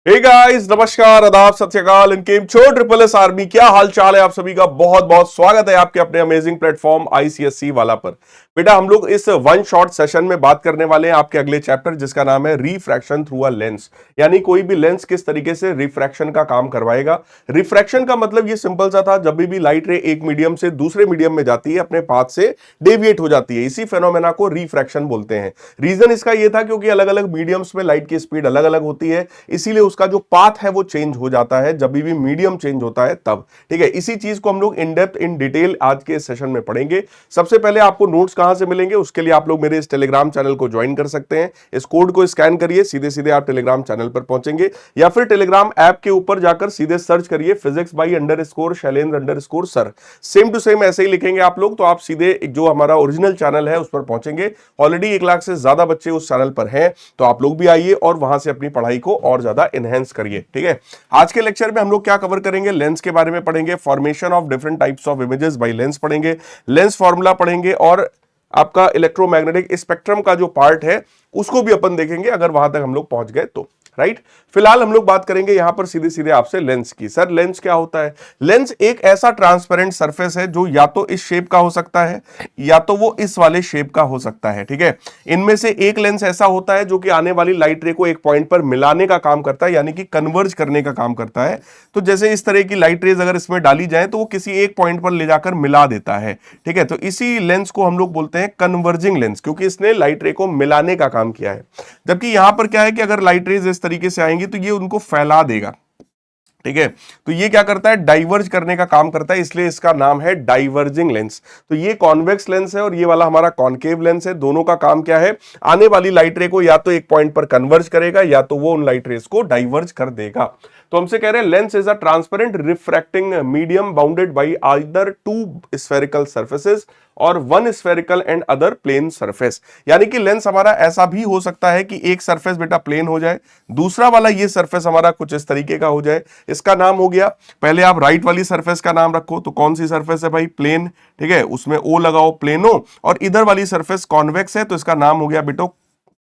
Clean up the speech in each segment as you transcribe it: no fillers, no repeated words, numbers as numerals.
Hey guys, नमस्कार, आदाब, सत श्री अकाल, इनके ट्रिपल एस आर्मी, क्या हाल चाल है आप सभी का। बहुत बहुत स्वागत है आपके अपने अमेजिंग प्लेटफॉर्म आईसीएससी वाला पर। बेटा, हम लोग इस वन शॉट सेशन में बात करने वाले हैं आपके अगले चैप्टर, जिसका नाम है रिफ्रैक्शन थ्रू अ लेंस। यानी कोई भी लेंस किस तरीके से रिफ्रैक्शन का काम करवाएगा। रिफ्रैक्शन का मतलब ये सिंपल सा था, जब भी लाइट रे एक मीडियम से दूसरे मीडियम में जाती है अपने पाथ से डेविएट हो जाती है, इसी फेनोमेना को रिफ्रैक्शन बोलते हैं। रीजन इसका ये था क्योंकि अलग अलग मीडियम्स में लाइट की स्पीड अलग अलग होती है, इसीलिए उसका जो पाथ है वो चेंज हो जाता है जब भी मीडियम चेंज होता है तब। ठीक है, इसी चीज को हम लोग इन डेप्थ इन डिटेल आज के सेशन में पढ़ेंगे। सबसे पहले आपको नोट्स कहां से मिलेंगे, उसके लिए आप लोग मेरे इस टेलीग्राम चैनल को ज्वाइन कर सकते हैं। इस कोड को स्कैन करिए, सीधे सीधे आप टेलीग्राम चैनल पर पहुंचेंगे, या फिर टेलीग्राम ऐप के ऊपर जाकर सीधे सर्च करिए physics by _Shailendra_ sir. Same to same ऐसे ही लिखेंगे आप लोग, तो आप सीधे जो हमारा ओरिजिनल चैनल है उस पर पहुंचेंगे। ऑलरेडी 1 लाख से ज्यादा बच्चे उस चैनल पर हैं, तो आप लोग भी आइए और वहां से अपनी पढ़ाई को और ज्यादा एनहेंस करिए। ठीक है, आज के लेक्चर में हम लोग क्या कवर करेंगे, लेंस के बारे में पढ़ेंगे, formation of different types of images by lens पढ़ेंगे, लेंस फॉर्मूला पढ़ेंगे, और आपका इलेक्ट्रोमैग्नेटिक स्पेक्ट्रम का जो पार्ट है उसको भी अपन देखेंगे, अगर वहां तक हम लोग पहुंच गए तो। राइट, फिलहाल हम लोग बात करेंगे यहां पर सीधे सीधे आपसे लेंस की। सर, लेंस क्या होता है? लेंस एक ऐसा ट्रांसपेरेंट सरफेस है जो या तो इस शेप का हो सकता है या तो वो इस वाले शेप का हो सकता है। ठीक है, इनमें से एक लेंस ऐसा होता है जो कि आने वाली लाइट रे को एक पॉइंट पर मिलाने का काम करता है, यानी कि कन्वर्ज करने का काम करता है। तो जैसे इस तरह की लाइट रेज अगर इसमें डाली जाए तो वो किसी एक पॉइंट पर ले जाकर मिला देता है। ठीक है, तो इसी लेंस को हम लोग बोलते हैं कन्वर्जिंग लेंस, क्योंकि इसने लाइट रे को मिलाने का काम किया है। जबकि यहां पर क्या है कि अगर लाइट रेज इस तरीके से आएंगी तो ये उनको फैला देगा। ठीक है, तो ये क्या करता है, डाइवर्ज करने का काम करता है, इसलिए इसका नाम है डाइवर्जिंग लेंस। तो ये कॉन्वेक्स लेंस है और ये वाला हमारा कॉनकेव लेंस है। दोनों का काम क्या है, आने वाली लाइट रे को या तो एक पॉइंट पर कन्वर्ज करेगा या तो वो उन लाइट रेस को डाइवर्ज कर देगा। तो हमसे कह रहे हैं lens is a transparent refracting medium bounded by either 2 spherical surfaces और 1 spherical and other plane surface. यानी कि लेंस हमारा ऐसा भी हो सकता है कि एक सरफेस बेटा प्लेन हो जाए, दूसरा वाला ये सरफेस हमारा कुछ इस तरीके का हो जाए। इसका नाम हो गया, पहले आप राइट वाली सरफेस का नाम रखो, तो कौन सी सरफेस है भाई, प्लेन। ठीक है, उसमें ओ लगाओ, प्लेनो। और इधर वाली सरफेस कॉन्वेक्स है, तो इसका नाम हो गया बेटो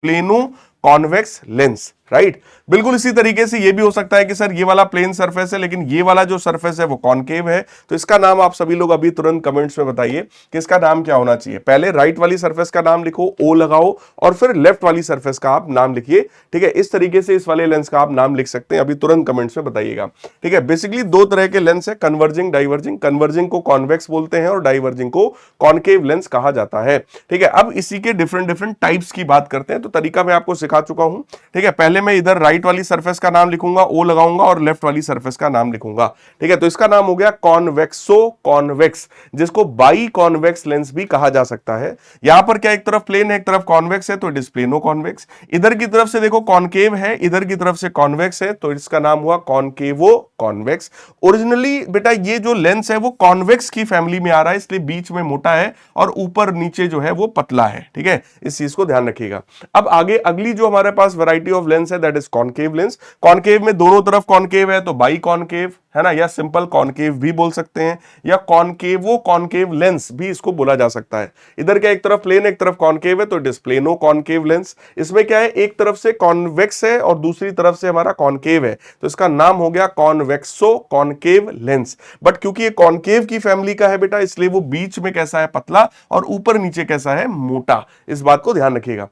प्लेनो कॉन्वेक्स लेंस। राइट, बिल्कुल इसी तरीके से ये भी हो सकता है कि सर ये वाला प्लेन सरफेस है लेकिन ये वाला जो सरफेस है वो कॉनकेव है, तो इसका नाम आप सभी लोग अभी तुरंत कमेंट्स में बताइए कि इसका नाम क्या होना चाहिए। पहले राइट वाली सरफेस का नाम लिखो, ओ लगाओ, और फिर लेफ्ट वाली सरफेस का आप नाम लिखिए। ठीक है, इस तरीके से इस वाले लेंस का आप नाम लिख सकते हैं, अभी तुरंत कमेंट्स में बताइएगा। ठीक है, बेसिकली 2 तरह के लेंस है, कन्वर्जिंग, डाइवर्जिंग। कन्वर्जिंग को कॉन्वेक्स बोलते हैं और डाइवर्जिंग को कॉनकेव लेंस कहा जाता है। ठीक है, अब इसी के डिफरेंट डिफरेंट टाइप्स की बात करते हैं, तो तरीका मैं आपको सिखा चुका हूं। ठीक है, पहले मैं इधर राइट वाली सरफेस का नाम लिखूंगा, ओ लगाऊंगा, और लेफ्ट वाली सरफेस का नाम लिखूंगा। ठीक है, तो इसका नाम हो गया कॉन्वेक्सो कॉन्वेक्स, जिसको बाई कॉन्वेक्स लेंस भी कहा जा सकता है। यहां पर क्या, एक तरफ प्लेन है एक तरफ कॉन्वेक्स है, तो इट इज प्लेनो कॉन्वेक्स। इधर की तरफ से देखो कॉनकेव है, इधर की तरफ से कॉन्वेक्स है, तो इसका नाम हुआ कॉनकेवो कॉन्वेक्स। ओरिजिनली बेटा ये जो लेंस है वो कॉन्वेक्स की फैमिली में आ रहा है, इसलिए बीच में मोटा है और ऊपर नीचे जो है वो पतला है। ठीक है, इस चीज को ध्यान रखिएगा। अब आगे अगली जो हमारे पास वैरायटी ऑफ लेंस है that is concave lens. Concave में दोनों तरफ कॉनकेव है तो बाई कॉनकेव है ना, या सिंपल कॉनकेव भी बोल सकते हैं, या कॉनकेवो कॉनकेव लेंस भी इसको बोला जा सकता है। इधर क्या, एक तरफ प्लेन एक तरफ कॉनकेव है, तो it is plano concave lens. इसमें क्या है, एक तरफ से कॉन्वेक्स है और दूसरी तरफ से हमारा कॉनकेव है, तो इसका नाम हो गया कॉन्वेक्सो कॉनकेव लेंस। बट क्योंकि ये कॉनकेव की फैमिली का है बेटा, इसलिए वो बीच में कैसा है, पतला, और ऊपर नीचे कैसा है, मोटा। इस बात को ध्यान रखिएगा।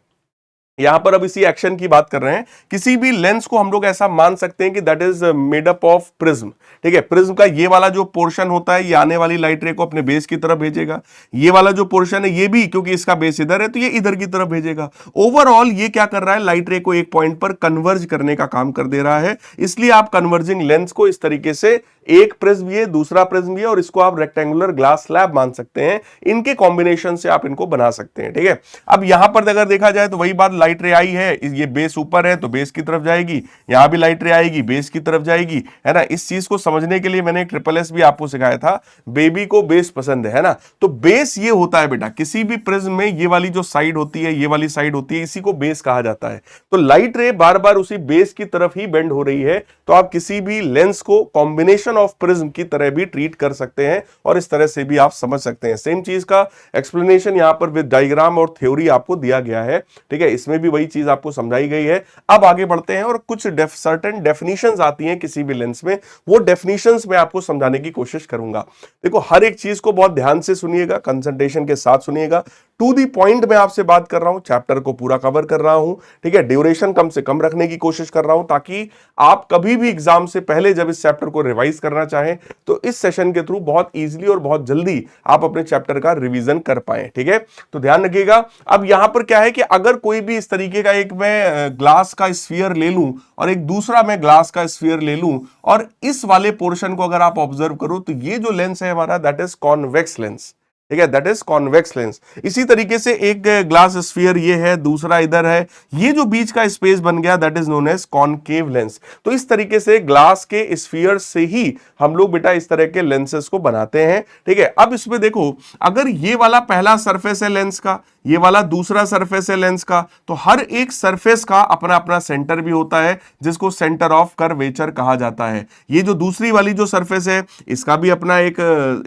यहां पर अब इसी एक्शन की बात कर रहे हैं। किसी भी लेंस को हम लोग ऐसा मान सकते हैं कि that is made up of prism. ठीक है, प्रिज्म का ये वाला जो पोर्शन होता है ये आने वाली लाइट रे को अपने बेस की तरफ भेजेगा, ये वाला जो पोर्शन है ये भी, क्योंकि इसका बेस इधर है तो ये इधर की तरफ भेजेगा। ओवरऑल ये क्या कर रहा है, लाइट रे को एक पॉइंट पर कन्वर्ज करने का काम कर दे रहा है। इसलिए आप कन्वर्जिंग लेंस को इस तरीके से, एक प्रिज्म ये दूसरा प्रिज्म ये, और इसको आप रेक्टेंगुलर ग्लास स्लैब मान सकते हैं, इनके कॉम्बिनेशन से आप इनको बना सकते हैं। ठीक है, अब यहां पर अगर देखा जाए तो वही बात, लाइट रे आई है, ये बेस ऊपर है तो बेस की तरफ जाएगी, यहां भी लाइट रे आएगी बेस की तरफ जाएगी, है ना। इस चीज को समझने के लिए मैंने एक SSS भी आपको सिखाया था, बेबी को बेस पसंद है ना। तो बेस ये होता है बेटा, किसी भी प्रिज्म में ये वाली जो साइड होती है, ये वाली साइड होती है, इसी को बेस कहा जाता है। तो लाइट रे बार बार उसी बेस की तरफ ही बेंड हो रही है, तो आप किसी भी लेंस को कॉम्बिनेशन ऑफ प्रिज्म की तरह भी ट्रीट कर सकते हैं और इस तरह से भी आप समझ सकते हैं। सेम चीज का एक्सप्लेनेशन यहां पर विद डायग्राम और थ्योरी आपको दिया गया है। ठीक है, इसमें इसमें भी वही चीज आपको समझाई गई है। अब आगे बढ़ते हैं और कुछ सर्टेन डेफिनेशंस आती हैं किसी भी लेंस में, वो डेफिनेशंस मैं आपको समझाने की कोशिश करूंगा। देखो हर एक चीज को बहुत ध्यान से सुनिएगा, कंसंट्रेशन के साथ सुनिएगा, टू दी पॉइंट मैं आपसे बात कर रहा हूं, चैप्टर को पूरा कवर कर रहा हूं, ठीक है, ड्यूरेशन कम से कम रखने की कोशिश कर रहा हूं ताकि आप कभी भी एग्जाम से पहले जब इस चैप्टर को रिवाइज करना चाहें तो इस सेशन के थ्रू बहुत इजीली और बहुत जल्दी आप अपने चैप्टर का रिवीजन कर पाए, ठीक है। तो ध्यान रखिएगा। अब यहां पर क्या है कि अगर कोई भी इस तरीके का एक मैं ग्लास का स्फीयर ले लूं और एक दूसरा मैं ग्लास का स्फीयर ले लूं और इस वाले पोर्शन को अगर आप ऑब्जर्व करो तो ये जो लेंस है हमारा दैट इज कॉन्वेक्स लेंस, ठीक है, दैट इज कॉन्वेक्स लेंस। इसी तरीके से एक ग्लास स्फीयर ये है, दूसरा इधर है, ये जो बीच का स्पेस बन गया that is known as concave lens. तो इस तरीके से ग्लास के स्फीयर से ही हम लोग बेटा इस तरह के लेंसेस को बनाते हैं, ठीक है। अब इसमें देखो अगर ये वाला पहला सरफेस है लेंस का, ये वाला दूसरा सरफेस है लेंस का, तो हर एक सरफेस का अपना अपना सेंटर भी होता है जिसको सेंटर ऑफ कर्वेचर कहा जाता है। ये जो दूसरी वाली जो सरफेस है इसका भी अपना एक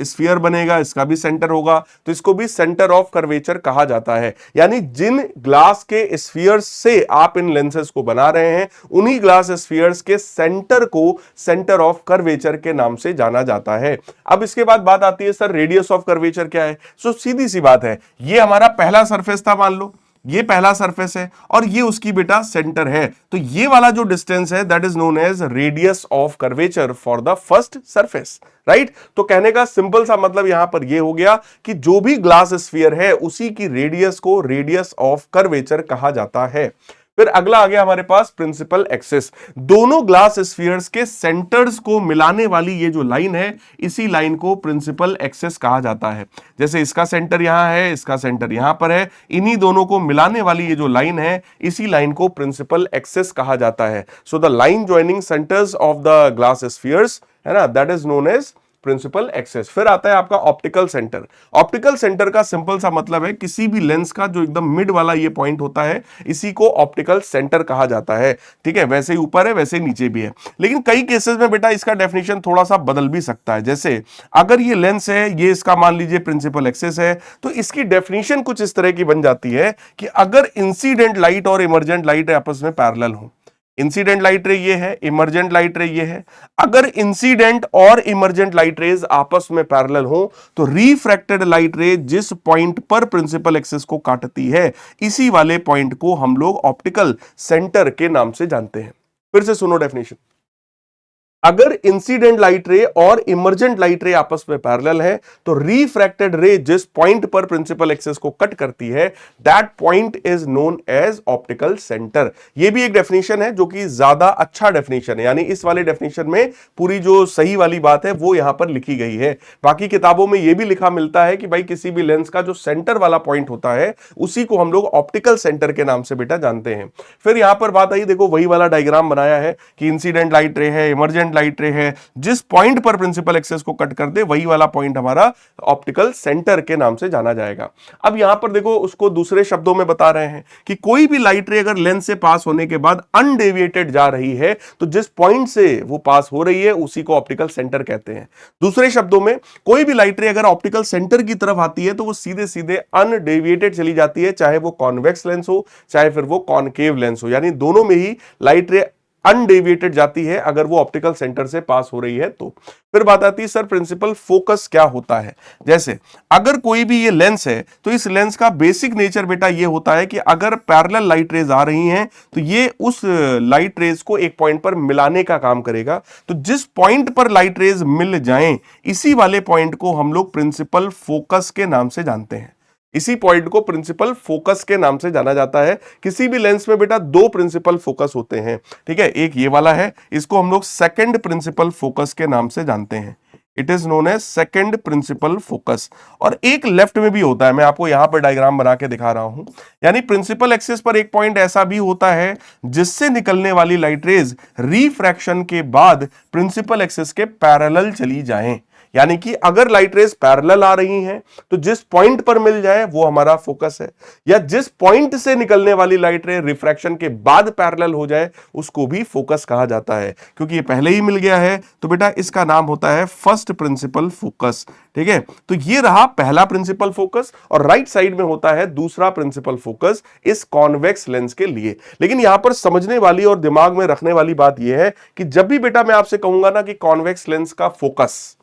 स्फीयर बनेगा, इसका भी सेंटर होगा, तो इसको भी सेंटर ऑफ कर्वेचर कहा जाता है। यानी जिन ग्लास के स्फीयर्स से आप इन लेंसेस को बना रहे हैं उन्हीं ग्लास स्फीयर्स के सेंटर को सेंटर ऑफ कर्वेचर के नाम से जाना जाता है। अब इसके बाद बात आती है सर रेडियस ऑफ कर्वेचर क्या है। सो सीधी सी बात है, ये हमारा पहला सरफेस था, मान लो ये पहला सरफेस है और ये उसकी बेटा सेंटर है, तो ये वाला जो डिस्टेंस है that is known as radius of curvature for the first surface, right. तो कहने का सिंपल सा मतलब यहां पर ये हो गया कि जो भी ग्लास स्फीयर है उसी की रेडियस को रेडियस ऑफ कर्वेचर कहा जाता है। फिर अगला आ गया हमारे पास प्रिंसिपल एक्सिस, दोनों ग्लास स्फीयर्स के सेंटर्स को मिलाने वाली ये जो लाइन है इसी लाइन को प्रिंसिपल एक्सिस कहा जाता है। जैसे इसका सेंटर यहां है, इसका सेंटर यहां पर है, इन्हीं दोनों को मिलाने वाली ये जो लाइन है इसी लाइन को प्रिंसिपल एक्सिस कहा जाता है। So the line joining centres of the glass spheres है ना, that is known as principal axis. फिर आता है आपका ऑप्टिकल सेंटर। ऑप्टिकल सेंटर का सिंपल सा मतलब है किसी भी लेंस का जो एकदम मिड वाला ये पॉइंट होता है इसी को ऑप्टिकल सेंटर कहा जाता है, ठीक है। वैसे ही ऊपर है वैसे ही नीचे भी है, लेकिन कई केसेस में बेटा इसका डेफिनेशन थोड़ा सा बदल भी सकता है। जैसे अगर ये लेंस है, ये इसका मान लीजिए प्रिंसिपल एक्सिस है, तो इसकी डेफिनेशन कुछ इस तरह की बन जाती है कि अगर इंसिडेंट लाइट और इमर्जेंट लाइट आपस में पैरेलल हो, इंसिडेंट लाइट रे ये है, इमर्जेंट लाइट रे ये है, अगर इंसिडेंट और इमर्जेंट लाइट रेज आपस में पैरेलल हो तो रिफ्रैक्टेड लाइट रे जिस पॉइंट पर प्रिंसिपल एक्सिस को काटती है इसी वाले पॉइंट को हम लोग ऑप्टिकल सेंटर के नाम से जानते हैं। फिर से सुनो डेफिनेशन, अगर इंसिडेंट लाइट रे और इमर्जेंट लाइट रे आपस में पैरेलल है तो रिफ्रैक्टेड रे जिस पॉइंट पर प्रिंसिपल एक्सिस को कट करती है that point is known as optical centre. यह भी एक डेफिनेशन है जो कि ज्यादा अच्छा डेफिनेशन है, यानी इस वाले डेफिनेशन में पूरी जो सही वाली बात है वो यहां पर लिखी गई है। बाकी किताबों में यह भी लिखा मिलता है कि भाई किसी भी लेंस का जो सेंटर वाला पॉइंट होता है उसी को हम लोग ऑप्टिकल सेंटर के नाम से बेटा जानते हैं। फिर यहां पर बात आई, देखो वही वाला डायग्राम बनाया है कि इंसिडेंट लाइट रे है, इमर्जेंट लाइट रे है, जिस पॉइंट पर प्रिंसिपल एक्सिस को कट कर दे वही वाला पॉइंट हमारा ऑप्टिकल सेंटर के नाम से जाना जाएगा। अब यहां पर देखो उसको दूसरे शब्दों में बता रहे हैं कि कोई भी लाइट रे अगर लेंस से पास होने के बाद अनडेविएटेड जा रही है तो जिस पॉइंट से वो पास हो रही है उसी को ऑप्टिकल सेंटर कहते हैं। दूसरे शब्दों में कोई भी लाइट रे अगर ऑप्टिकल सेंटर की तरफ आती है तो वो सीधे सीधे अनडेविएटेड चली जाती है, चाहे वो कॉन्वेक्स लेंस हो चाहे फिर वो कॉनकेव लेंस हो, यानी दोनों में ही लाइट रे अनडेविएटेड जाती है अगर वो ऑप्टिकल सेंटर से पास हो रही है तो। फिर बात आती है सर प्रिंसिपल फोकस क्या होता है। जैसे अगर कोई भी ये लेंस है तो इस लेंस का बेसिक नेचर बेटा ये होता है कि अगर पैरेलल लाइट रेज आ रही हैं तो ये उस लाइट रेज को एक पॉइंट पर मिलाने का काम करेगा। तो जिस पॉइंट पर लाइट रेज मिल जाएं इसी वाले पॉइंट को हम लोग प्रिंसिपल फोकस के नाम से जानते हैं। इसी पॉइंट को प्रिंसिपल फोकस के नाम से जाना जाता है। किसी भी लेंस में बेटा दो प्रिंसिपल फोकस होते हैं, ठीक है, एक ये वाला है, इसको हम लोग सेकंड प्रिंसिपल फोकस के नाम से जानते हैं। It is known as second principal focus. और एक लेफ्ट में भी होता है, मैं आपको यहां पर डायग्राम बना के दिखा रहा हूं, यानी प्रिंसिपल एक्सिस पर एक पॉइंट ऐसा भी होता है जिससे निकलने वाली लाइट रेज रिफ्रैक्शन के बाद प्रिंसिपल एक्सिस के पैरेलल चली जाएं। यानी कि अगर लाइट रेज पैरेलल आ रही हैं तो जिस पॉइंट पर मिल जाए वो हमारा फोकस है, या जिस पॉइंट से निकलने वाली लाइट रे रिफ्रैक्शन के बाद पैरेलल हो जाए उसको भी फोकस कहा जाता है। क्योंकि ये पहले ही मिल गया है तो बेटा इसका नाम होता है फर्स्ट प्रिंसिपल फोकस। ठीक है, तो ये रहा पहला प्रिंसिपल फोकस, और राइट साइड में होता है दूसरा प्रिंसिपल फोकस इस कॉन्वेक्स लेंस के लिए। लेकिन यहां पर समझने वाली और दिमाग में रखने वाली बात यह है कि जब भी बेटा मैं आपसे कहूंगा ना कि कॉन्वेक्स लेंस का फोकस,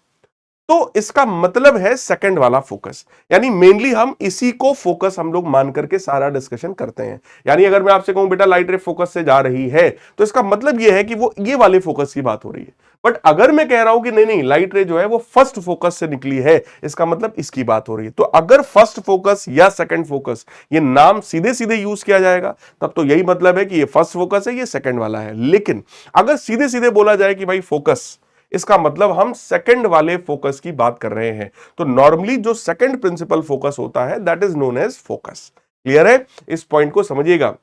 तो इसका मतलब है सेकंड वाला फोकस, यानी मेनली हम इसी को फोकस हम लोग मान करके सारा डिस्कशन करते हैं। यानी अगर मैं आपसे कहूं बेटा लाइट रे फोकस से जा रही है तो इसका मतलब यह है कि वो ये वाले फोकस की बात हो रही है। बट अगर मैं कह रहा हूं कि नहीं नहीं लाइट रे जो है वो फर्स्ट फोकस से निकली है, इसका मतलब इसकी बात हो रही है। तो अगर फर्स्ट फोकस या सेकंड फोकस ये नाम सीधे सीधे यूज किया जाएगा तब तो यही मतलब है कि ये फर्स्ट फोकस है, ये सेकंड वाला है। लेकिन अगर सीधे सीधे बोला जाए कि भाई फोकस, इसका मतलब हम सेकंड वाले फोकस की बात कर रहे हैं। तो नॉर्मली जो सेकंड प्रिंसिपल फोकस होता है that is known as focus. Clear है? इस पॉइंट को समझिएगा।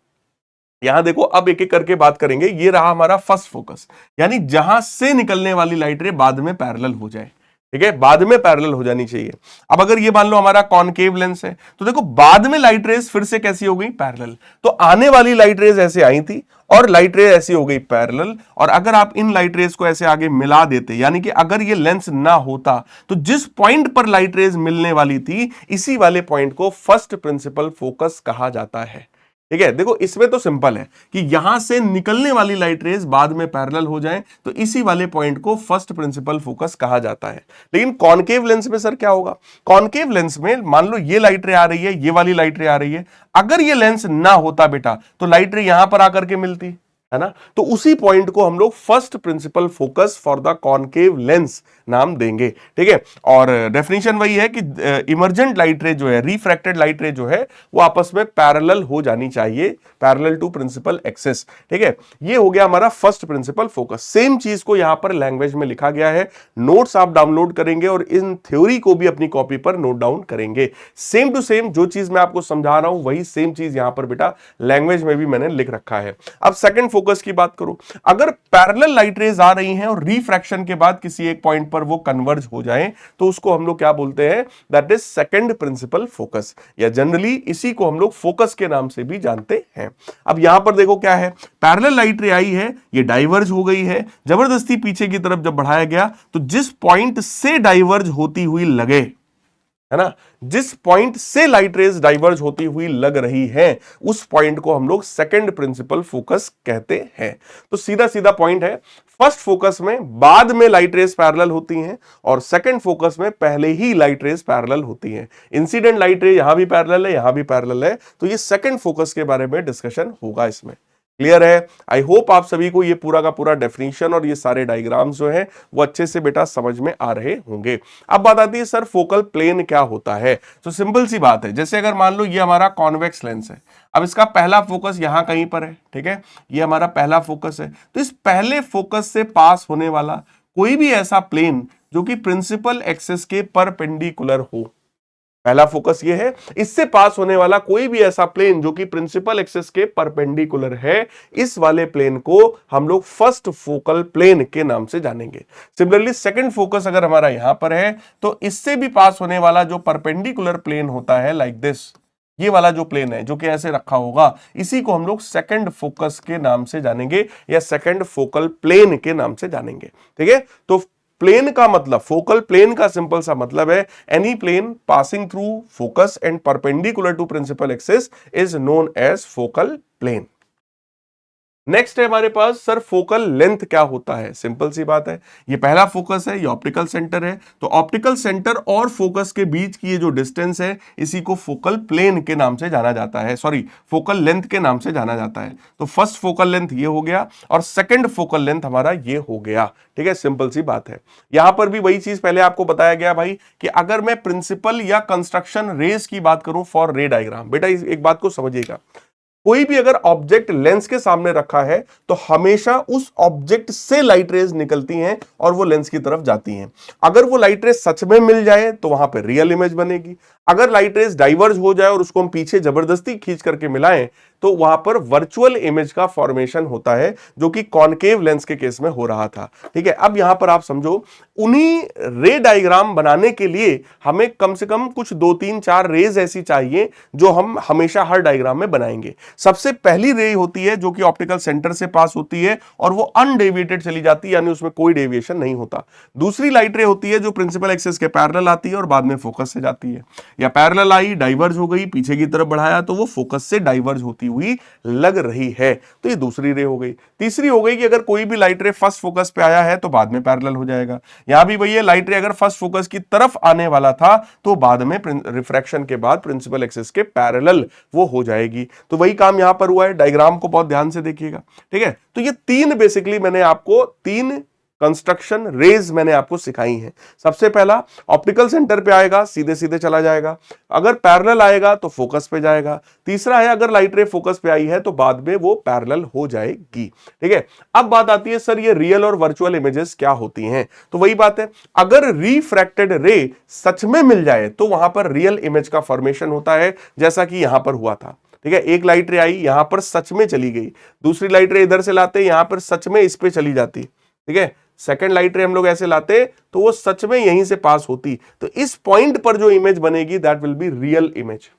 यहां देखो अब एक एक करके बात करेंगे। ये रहा हमारा फर्स्ट फोकस, यानी जहां से निकलने वाली लाइट रे बाद में पैरेलल हो जाए। ठीक है, बाद में पैरेलल हो जानी चाहिए। अब अगर ये मान लो हमारा कॉनकेव लेंस है तो देखो बाद में लाइट रेज फिर से कैसी हो गई? पैरेलल। तो आने वाली लाइट रेज ऐसे आई थी और लाइट रेज ऐसी हो गई पैरेलल, और अगर आप इन लाइट रेज को ऐसे आगे मिला देते, यानी कि अगर ये लेंस ना होता तो जिस पॉइंट पर लाइट रेज मिलने वाली थी इसी वाले पॉइंट को फर्स्ट प्रिंसिपल फोकस कहा जाता है। ठीक है, देखो इसमें तो सिंपल है कि यहां से निकलने वाली लाइट रेज बाद में पैरेलल हो जाए तो इसी वाले पॉइंट को फर्स्ट प्रिंसिपल फोकस कहा जाता है। लेकिन कॉनकेव लेंस में सर क्या होगा? कॉनकेव लेंस में मान लो ये लाइट रे आ रही है, ये वाली लाइट रे आ रही है, अगर ये लेंस ना होता बेटा तो लाइट रे यहां पर आकर के मिलती है ना, तो उसी पॉइंट को हम लोग first principle focus for the concave lens नाम देंगे। ठीक है, और डेफिनेशन वही है कि इमर्जेंट लाइट रे जो है, रिफ्रैक्टेड लाइट रे जो है वो आपस में पैरेलल हो जानी चाहिए, पैरेलल टू प्रिंसिपल एक्सिस। ठीक है, ये हो गया हमारा फर्स्ट प्रिंसिपल फोकस। सेम चीज को यहां पर लैंग्वेज में लिखा गया है, नोट्स आप डाउनलोड करेंगे और इन थ्योरी को भी अपनी कॉपी पर नोट डाउन करेंगे। सेम टू सेम जो चीज मैं आपको समझा रहा हूं वही सेम चीज यहां पर बेटा लैंग्वेज में भी मैंने लिख रखा है। अब सेकंड फोकस की बात करो, अगर पैरेलल लाइट रेज आ रही हैं और रिफ्रैक्शन के बाद किसी एक पॉइंट पर वो कन्वर्ज हो जाएं तो उसको हम लोग क्या बोलते हैं? That is second principal focus, या जनरली इसी को हम लोग फोकस के नाम से भी जानते हैं। अब यहां पर देखो क्या है, पैरेलल लाइट रे आई है, ये डाइवर्ज हो गई है, जबरदस्ती पीछे की तरफ जब बढ़ाया गया तो जिस पॉइंट से डाइवर्ज होती हुई लगे, है ना, जिस पॉइंट से लाइट रेज डाइवर्ज होती हुई लग रही है उस पॉइंट को हम लोग सेकंड प्रिंसिपल फोकस कहते हैं। तो सीधा सीधा पॉइंट है, फर्स्ट फोकस में बाद में लाइट रेज पैरेलल होती हैं और सेकंड फोकस में पहले ही लाइट रेज पैरेलल होती हैं। इंसिडेंट लाइट रे यहां भी पैरेलल है, यहां भी पैरेलल है, तो ये सेकंड फोकस के बारे में डिस्कशन होगा इसमें। क्लियर है? आई होप आप सभी को ये पूरा का पूरा डेफिनेशन और ये सारे डायग्राम्स जो हैं वो अच्छे से बेटा समझ में आ रहे होंगे। अब बात आती है सर फोकल प्लेन क्या होता है? तो सिंपल सी बात है, जैसे अगर मान लो ये हमारा कॉन्वेक्स लेंस है, अब इसका पहला फोकस यहां कहीं पर है। ठीक है, ये हमारा पहला फोकस है, तो इस पहले फोकस से पास होने वाला कोई भी ऐसा प्लेन जो कि प्रिंसिपल एक्सिस के परपेंडिकुलर हो, पहला फोकस ये है, इससे पास होने वाला कोई भी ऐसा प्लेन जो कि प्रिंसिपल एक्सिस के परपेंडिकुलर है, इस वाले प्लेन को हम लोग फर्स्ट फोकल प्लेन के नाम से जानेंगे। सिमिलरली सेकंड फोकस अगर हमारा यहां पर है तो इससे भी पास होने वाला जो परपेंडिकुलर प्लेन होता है लाइक दिस, ये वाला जो प्लेन है जो कि ऐसे रखा होगा, इसी को हम लोग सेकंड फोकस के नाम से जानेंगे या सेकंड फोकल प्लेन के नाम से जानेंगे। ठीक है, तो प्लेन का मतलब, फोकल प्लेन का सिंपल सा मतलब है any plane passing through focus and perpendicular to principal axis is known as focal plane. Next है हमारे पास सर फोकल लेंथ क्या होता है? सिंपल सी बात है, ये पहला फोकस है, ये ऑप्टिकल सेंटर है, तो ऑप्टिकल सेंटर और फोकस के बीच की ये जो डिस्टेंस है इसी को फोकल प्लेन के नाम से जाना जाता है, सॉरी फोकल लेंथ के नाम से जाना जाता है। तो फर्स्ट फोकल लेंथ ये हो गया और सेकंड फोकल लेंथ हमारा ये हो गया। ठीक है, सिंपल सी बात है। यहां पर भी वही चीज पहले आपको बताया गया भाई कि अगर मैं प्रिंसिपल या कंस्ट्रक्शन रेज की बात करूं फॉर रे डायग्राम, बेटा एक बात को समझिएगा, कोई भी अगर ऑब्जेक्ट लेंस के सामने रखा है तो हमेशा उस ऑब्जेक्ट से लाइट रेज निकलती हैं और वो लेंस की तरफ जाती हैं। अगर वो लाइट रेज सच में मिल जाए तो वहां पे रियल इमेज बनेगी, अगर लाइट रेज डाइवर्ज हो जाए और उसको हम पीछे जबरदस्ती खींच करके मिलाएं तो वहां पर वर्चुअल इमेज का फॉर्मेशन होता है, जो कि कॉनकेव लेंस के केस में हो रहा था। ठीक है, अब यहां पर आप समझो, उन्हीं रे डायग्राम बनाने के लिए हमें कम से कम कुछ 2-3-4 रेज ऐसी चाहिए जो हम हमेशा हर डायग्राम में बनाएंगे। सबसे पहली रे होती है जो कि ऑप्टिकल सेंटर से पास होती है और वो अनडेविएटेड चली जाती है, यानी उसमें कोई डेविएशन नहीं होता। दूसरी लाइट रे होती है जो प्रिंसिपल एक्सिस के पैरेलल आती है और बाद में फोकस से जाती है, या पैरेलल आई, डाइवर्ज हो गई, पीछे की तरफ बढ़ाया तो वो फोकस से डाइवर्ज होती हुई लग रही है, तो ये दूसरी रे हो गई। तीसरी हो गई कि अगर कोई भी लाइट रे फर्स्ट फोकस पे आया है तो बाद में पैरेलल हो जाएगा। यहां भी वही है, लाइट रे अगर फर्स्ट फोकस की तरफ आने वाला था तो बाद में रिफ्रैक्शन के बाद प्रिंसिपल एक्सिस के पैरेलल वो हो जाएगी। तो वही काम यहां पर हुआ है, डायग्राम को बहुत ध्यान से देखिएगा। ठीक है, तो ये तीन बेसिकली मैंने आपको तीन कंस्ट्रक्शन रेज मैंने आपको सिखाई है। सबसे पहला, ऑप्टिकल सेंटर पे आएगा सीधे सीधे चला जाएगा, अगर पैरेलल आएगा तो फोकस पे जाएगा। तीसरा है, अगर लाइट रे फोकस पे आई है तो बाद में वो पैरेलल हो जाएगी। ठीक है, अब बात आती है सर ये रियल और वर्चुअल इमेजेस क्या होती हैं। तो वही बात है, अगर रिफ्रैक्टेड रे सच में मिल जाए तो वहां पर रियल इमेज का फॉर्मेशन होता है, जैसा कि यहां पर हुआ था। ठीक है, एक लाइट रे आई, यहां पर सच में चली गई, दूसरी लाइट रे इधर से लाते यहां पर सच में इस पे चली जाती। ठीक है, सेकंड लाइट रे हम लोग ऐसे लाते तो वो सच में यहीं से पास होती, तो इस पॉइंट पर जो इमेज बनेगी that will be real image,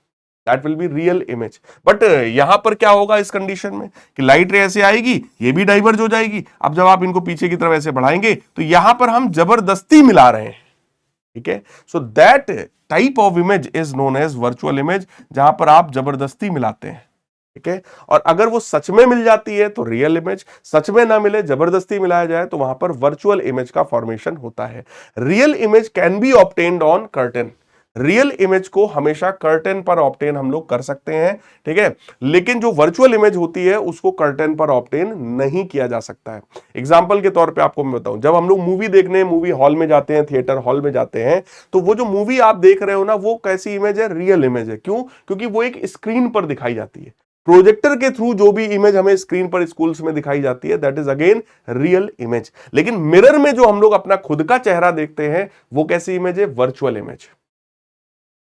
that will be real image. But यहां पर क्या होगा इस कंडीशन में कि लाइट रे ऐसे आएगी, ये भी डाइवर्ज हो जाएगी। अब जब आप इनको पीछे की तरफ ऐसे बढ़ाएंगे तो यहां पर हम जबरदस्ती मिला रहे हैं। ठीक है, so that type of image is known as virtual image, जहां पर आप जबरदस्ती मिलाते हैं। ठीक है, और अगर वो सच में मिल जाती है तो रियल इमेज, सच में ना मिले जबरदस्ती मिलाया जाए तो वहां पर वर्चुअल इमेज का फॉर्मेशन होता है। Real image can be obtained on curtain, real image को हमेशा कर्टेन पर ऑब्टेन हम लोग कर सकते हैं। ठीक है, लेकिन जो वर्चुअल इमेज होती है उसको कर्टेन पर ऑब्टेन नहीं किया जा सकता है। एग्जांपल के तौर पे आपको मैं बताऊं, जब हम लोग मूवी देखने मूवी हॉल में जाते हैं, थिएटर हॉल में जाते हैं, तो वो जो मूवी आप देख रहे हो ना, वो कैसी इमेज है, रियल इमेज है। क्यों? क्योंकि वो एक स्क्रीन पर दिखाई जाती है। प्रोजेक्टर के थ्रू जो भी इमेज हमें स्क्रीन पर स्कूल्स में दिखाई जाती है that is again real image. लेकिन मिरर में जो हम लोग अपना खुद का चेहरा देखते हैं वो कैसी इमेज है, वर्चुअल इमेज,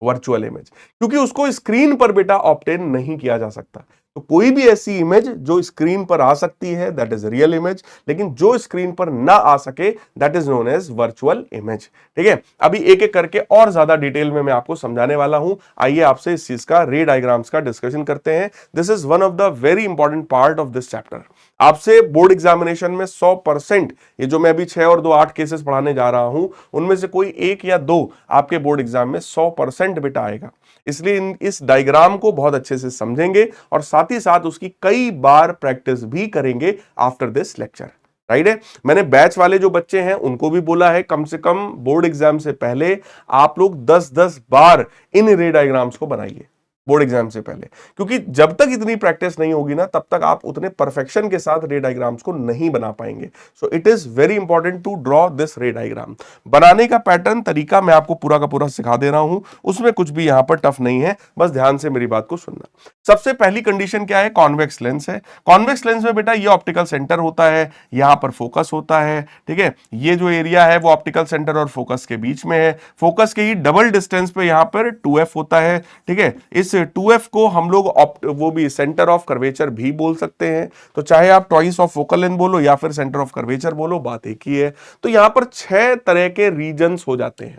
वर्चुअल इमेज, क्योंकि उसको स्क्रीन पर बेटा ऑब्टेन नहीं किया जा सकता। तो कोई भी ऐसी इमेज जो स्क्रीन पर आ सकती है दैट इज रियल इमेज, लेकिन जो स्क्रीन पर ना आ सके that is known as virtual image. ठीक है, अभी एक एक करके और ज्यादा डिटेल में मैं आपको समझाने वाला हूं। आइए आपसे इस चीज का, रे डायग्राम्स का डिस्कशन करते हैं। This is one of the very important part of this chapter. आपसे बोर्ड एग्जामिनेशन में 100%, ये जो मैं अभी 6 और 2 8 केसेस पढ़ाने जा रहा हूं, उनमें से कोई एक या दो आपके बोर्ड एग्जाम में 100% बेटा आएगा। इसलिए इस डायग्राम को बहुत अच्छे से समझेंगे और साथ ही साथ उसकी कई बार प्रैक्टिस भी करेंगे आफ्टर दिस लेक्चर। राइट है, मैंने बैच वाले जो बच्चे हैं उनको भी बोला है कम से कम बोर्ड एग्जाम से पहले आप लोग 10-10 बार इन रे डायग्राम्स को बनाइए बोर्ड एग्जाम से पहले, क्योंकि जब तक इतनी प्रैक्टिस नहीं होगी ना तब तक आप उतने परफेक्शन के साथ रे डायग्राम्स को नहीं बना पाएंगे। So it is very important to draw this ray diagram. बनाने का पैटर्न तरीका मैं आपको पूरा का पूरा सिखा दे रहा हूं, उसमें कुछ भी यहां पर टफ नहीं है, बस ध्यान से मेरी बात को सुनना। सबसे पहली कंडीशन क्या है, कॉन्वेक्स लेंस है। कॉन्वेक्स लेंस में बेटा ये ऑप्टिकल सेंटर होता है, यहां पर फोकस होता है। ठीक है, ये जो एरिया है वो ऑप्टिकल सेंटर और फोकस के बीच में है। फोकस के ही डबल डिस्टेंस पे यहां पर 2f होता है। ठीक है, इस 2f को हम लोग वो भी सेंटर ऑफ कर्वेचर भी बोल सकते हैं। तो चाहे आप ट्वाइस ऑफ फोकल लेंथ बोलो या फिर सेंटर ऑफ कर्वेचर बोलो, बात एक ही है। तो यहां पर 6 तरह के रीजन्स हो जाते हैं।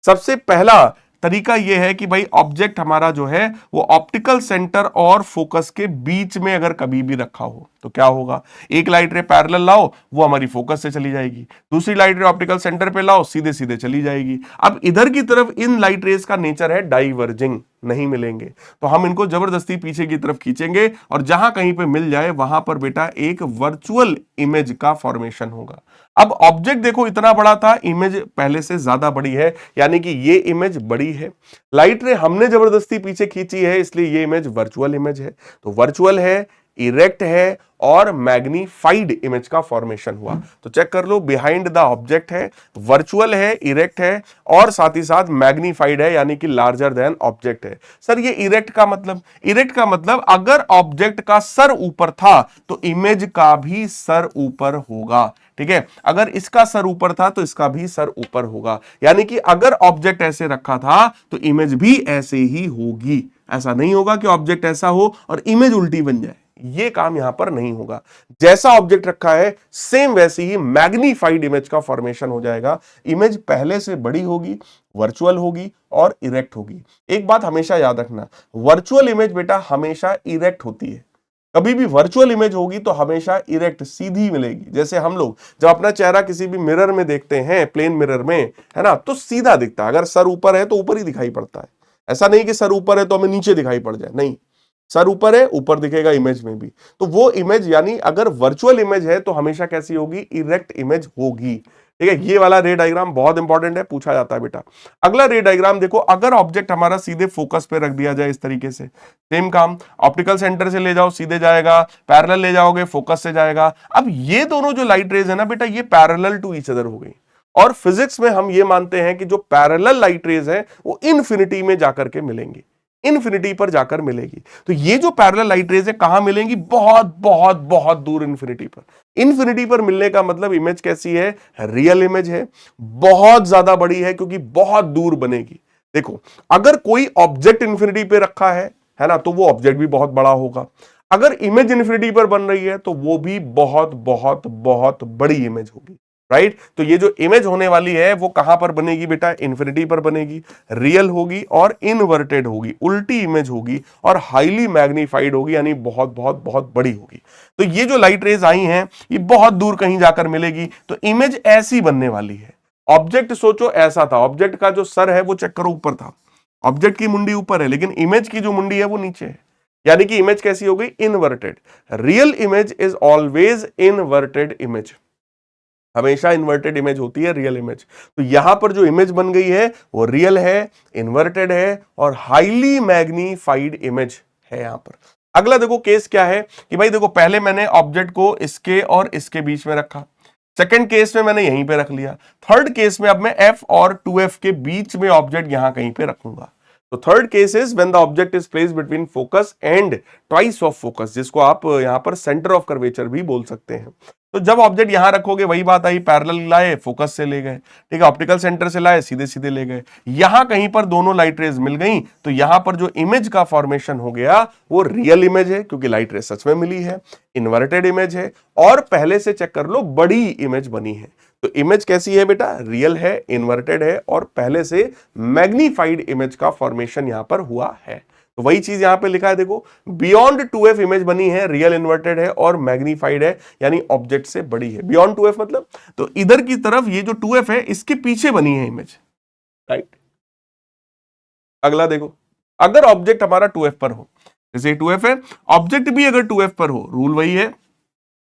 सबसे पहला तरीका यह है कि भाई ऑब्जेक्ट हमारा जो है वो ऑप्टिकल सेंटर और फोकस के बीच में अगर कभी भी रखा हो तो क्या होगा, एक लाइट रे पैरेलल लाओ वो हमारी फोकस से चली जाएगी, दूसरी लाइट रे ऑप्टिकल सेंटर पे लाओ सीधे सीधे चली जाएगी। अब इधर की तरफ इन लाइट रेज का नेचर है डाइवर्जिंग, नहीं मिलेंगे, तो हम इनको जबरदस्ती पीछे की तरफ खींचेंगे और जहां कहीं पे मिल जाए वहां पर बेटा एक वर्चुअल इमेज का फॉर्मेशन होगा। अब ऑब्जेक्ट देखो इतना बड़ा था, इमेज पहले से ज्यादा बड़ी है, यानी कि ये इमेज बड़ी है। लाइट रे हमने जबरदस्ती पीछे खींची है इसलिए ये इमेज वर्चुअल इमेज है। तो वर्चुअल है, इरेक्ट है और मैग्नीफाइड इमेज का फॉर्मेशन हुआ। तो चेक कर लो, बिहाइंड द ऑब्जेक्ट है, वर्चुअल है, इरेक्ट है और साथ ही साथ मैग्नीफाइड है यानी कि लार्जर देन ऑब्जेक्ट है। सर ये इरेक्ट का मतलब अगर ऑब्जेक्ट का सर ऊपर था तो इमेज का भी सर ऊपर होगा। ठीक है, अगर इसका सर ऊपर था तो इसका भी सर ऊपर होगा, यानी कि अगर ऑब्जेक्ट ऐसे रखा था तो इमेज भी ऐसे ही होगी। ऐसा नहीं होगा कि ऑब्जेक्ट ऐसा हो और इमेज उल्टी बन जाए, ये काम यहां पर नहीं होगा। जैसा ऑब्जेक्ट रखा है सेम वैसे ही मैग्नीफाइड इमेज का फॉर्मेशन हो जाएगा। इमेज पहले से बड़ी होगी, वर्चुअल होगी और इरेक्ट होगी। एक बात हमेशा याद रखना, वर्चुअल इमेज बेटा हमेशा इरेक्ट होती है, कभी भी वर्चुअल इमेज होगी तो हमेशा इरेक्ट सीधी मिलेगी। जैसे हम लोग जब अपना चेहरा किसी भी मिरर में देखते हैं, प्लेन मिरर में, है ना, तो सीधा दिखता है। अगर सर ऊपर है तो ऊपर ही दिखाई पड़ता है, ऐसा नहीं कि सर ऊपर है तो हमें नीचे दिखाई पड़ जाए, नहीं, सर ऊपर है, ऊपर दिखेगा इमेज में भी। तो वो इमेज यानी अगर वर्चुअल इमेज है तो हमेशा कैसी होगी, इरेक्ट इमेज होगी। ठीक है, ये वाला रे डायग्राम बहुत इंपॉर्टेंट है, पूछा जाता है बेटा। अगला रे डायग्राम देखो, अगर ऑब्जेक्ट हमारा सीधे फोकस पे रख दिया जाए इस तरीके से, सेम काम, ऑप्टिकल सेंटर से ले जाओ सीधे जाएगा, पैरेलल ले जाओगे फोकस से जाएगा। अब ये दोनों जो लाइट रेज है ना बेटा, ये पैरेलल टू ईच अदर हो गई, और फिजिक्स में हम ये मानते हैं कि जो पैरेलल लाइट रेज है वो इन्फिनिटी में जाकर के मिलेंगी, इन्फिनिटी पर जाकर मिलेगी। तो ये जो पैरेलल लाइट रेज है कहां मिलेंगी, बहुत बहुत बहुत दूर इन्फिनिटी पर। इन्फिनिटी पर मिलने का मतलब इमेज कैसी है, रियल इमेज है, बहुत ज्यादा बड़ी है क्योंकि बहुत दूर बनेगी। देखो, अगर कोई ऑब्जेक्ट इन्फिनिटी पे रखा है ना, तो वो ऑब्जेक्ट भी बहुत बड़ा होगा। अगर इमेज इन्फिनिटी पर बन रही है तो वो भी बहुत बहुत बहुत बड़ी इमेज होगी, राइट। तो ये जो इमेज होने वाली है वो कहां पर बनेगी बेटा, इन्फिनिटी पर बनेगी, रियल होगी और इनवर्टेड होगी, उल्टी इमेज होगी और हाईली मैग्नीफाइड होगी, यानी बहुत बहुत बहुत बड़ी होगी। तो ये जो लाइट रेज आई हैं ये बहुत दूर कहीं जाकर मिलेगी, तो इमेज ऐसी बनने वाली है। ऑब्जेक्ट सोचो ऐसा था, ऑब्जेक्ट का जो सर है वो चेक करो ऊपर था, ऑब्जेक्ट की मुंडी ऊपर है, लेकिन इमेज की जो मुंडी है वो नीचे है, यानी कि इमेज कैसी हो गई, inverted. Real image is always inverted image, हमेशा इन्वर्टेड इमेज होती है रियल इमेज। तो यहां पर जो इमेज बन गई है वो रियल है, इन्वर्टेड है और हाईली मैग्नीफाइड इमेज है यहां पर। अगला देखो केस क्या है कि भाई देखो, पहले मैंने ऑब्जेक्ट को इसके और इसके बीच में रखा, सेकंड केस में मैंने यहीं पे रख लिया, थर्ड केस में अब मैं f और 2f के बीच में ऑब्जेक्ट यहां कहीं पे रखूंगा। तो third case is when the object is placed between focus and twice of focus, जिसको आप यहां पर सेंटर ऑफ कर्वेचर भी बोल सकते हैं। तो जब ऑब्जेक्ट यहां रखोगे, वही बात आई, पैरेलल लाए फोकस से ले गए, ठीक है, ऑप्टिकल सेंटर से लाए सीधे सीधे ले गए, यहां कहीं पर दोनों लाइट रेज मिल गई, तो यहां पर जो इमेज का फॉर्मेशन हो गया वो रियल इमेज है क्योंकि लाइट रेज सच में मिली है, इन्वर्टेड इमेज है और पहले से चेक कर लो बड़ी इमेज बनी है। तो इमेज कैसी है बेटा, रियल है, इन्वर्टेड है और पहले से मैग्नीफाइड इमेज का फॉर्मेशन यहां पर हुआ है। तो वही चीज यहां पे लिखा है, देखो, बियॉन्ड 2f इमेज बनी है, रियल इन्वर्टेड है और मैग्नीफाइड है, यानी ऑब्जेक्ट से बड़ी है। बियॉन्ड 2f मतलब, तो इधर की तरफ ये जो 2f है इसके पीछे बनी है इमेज, राइट। अगला देखो, अगर ऑब्जेक्ट हमारा 2f पर हो, जैसे 2f है, ऑब्जेक्ट भी अगर 2f पर हो, रूल वही है,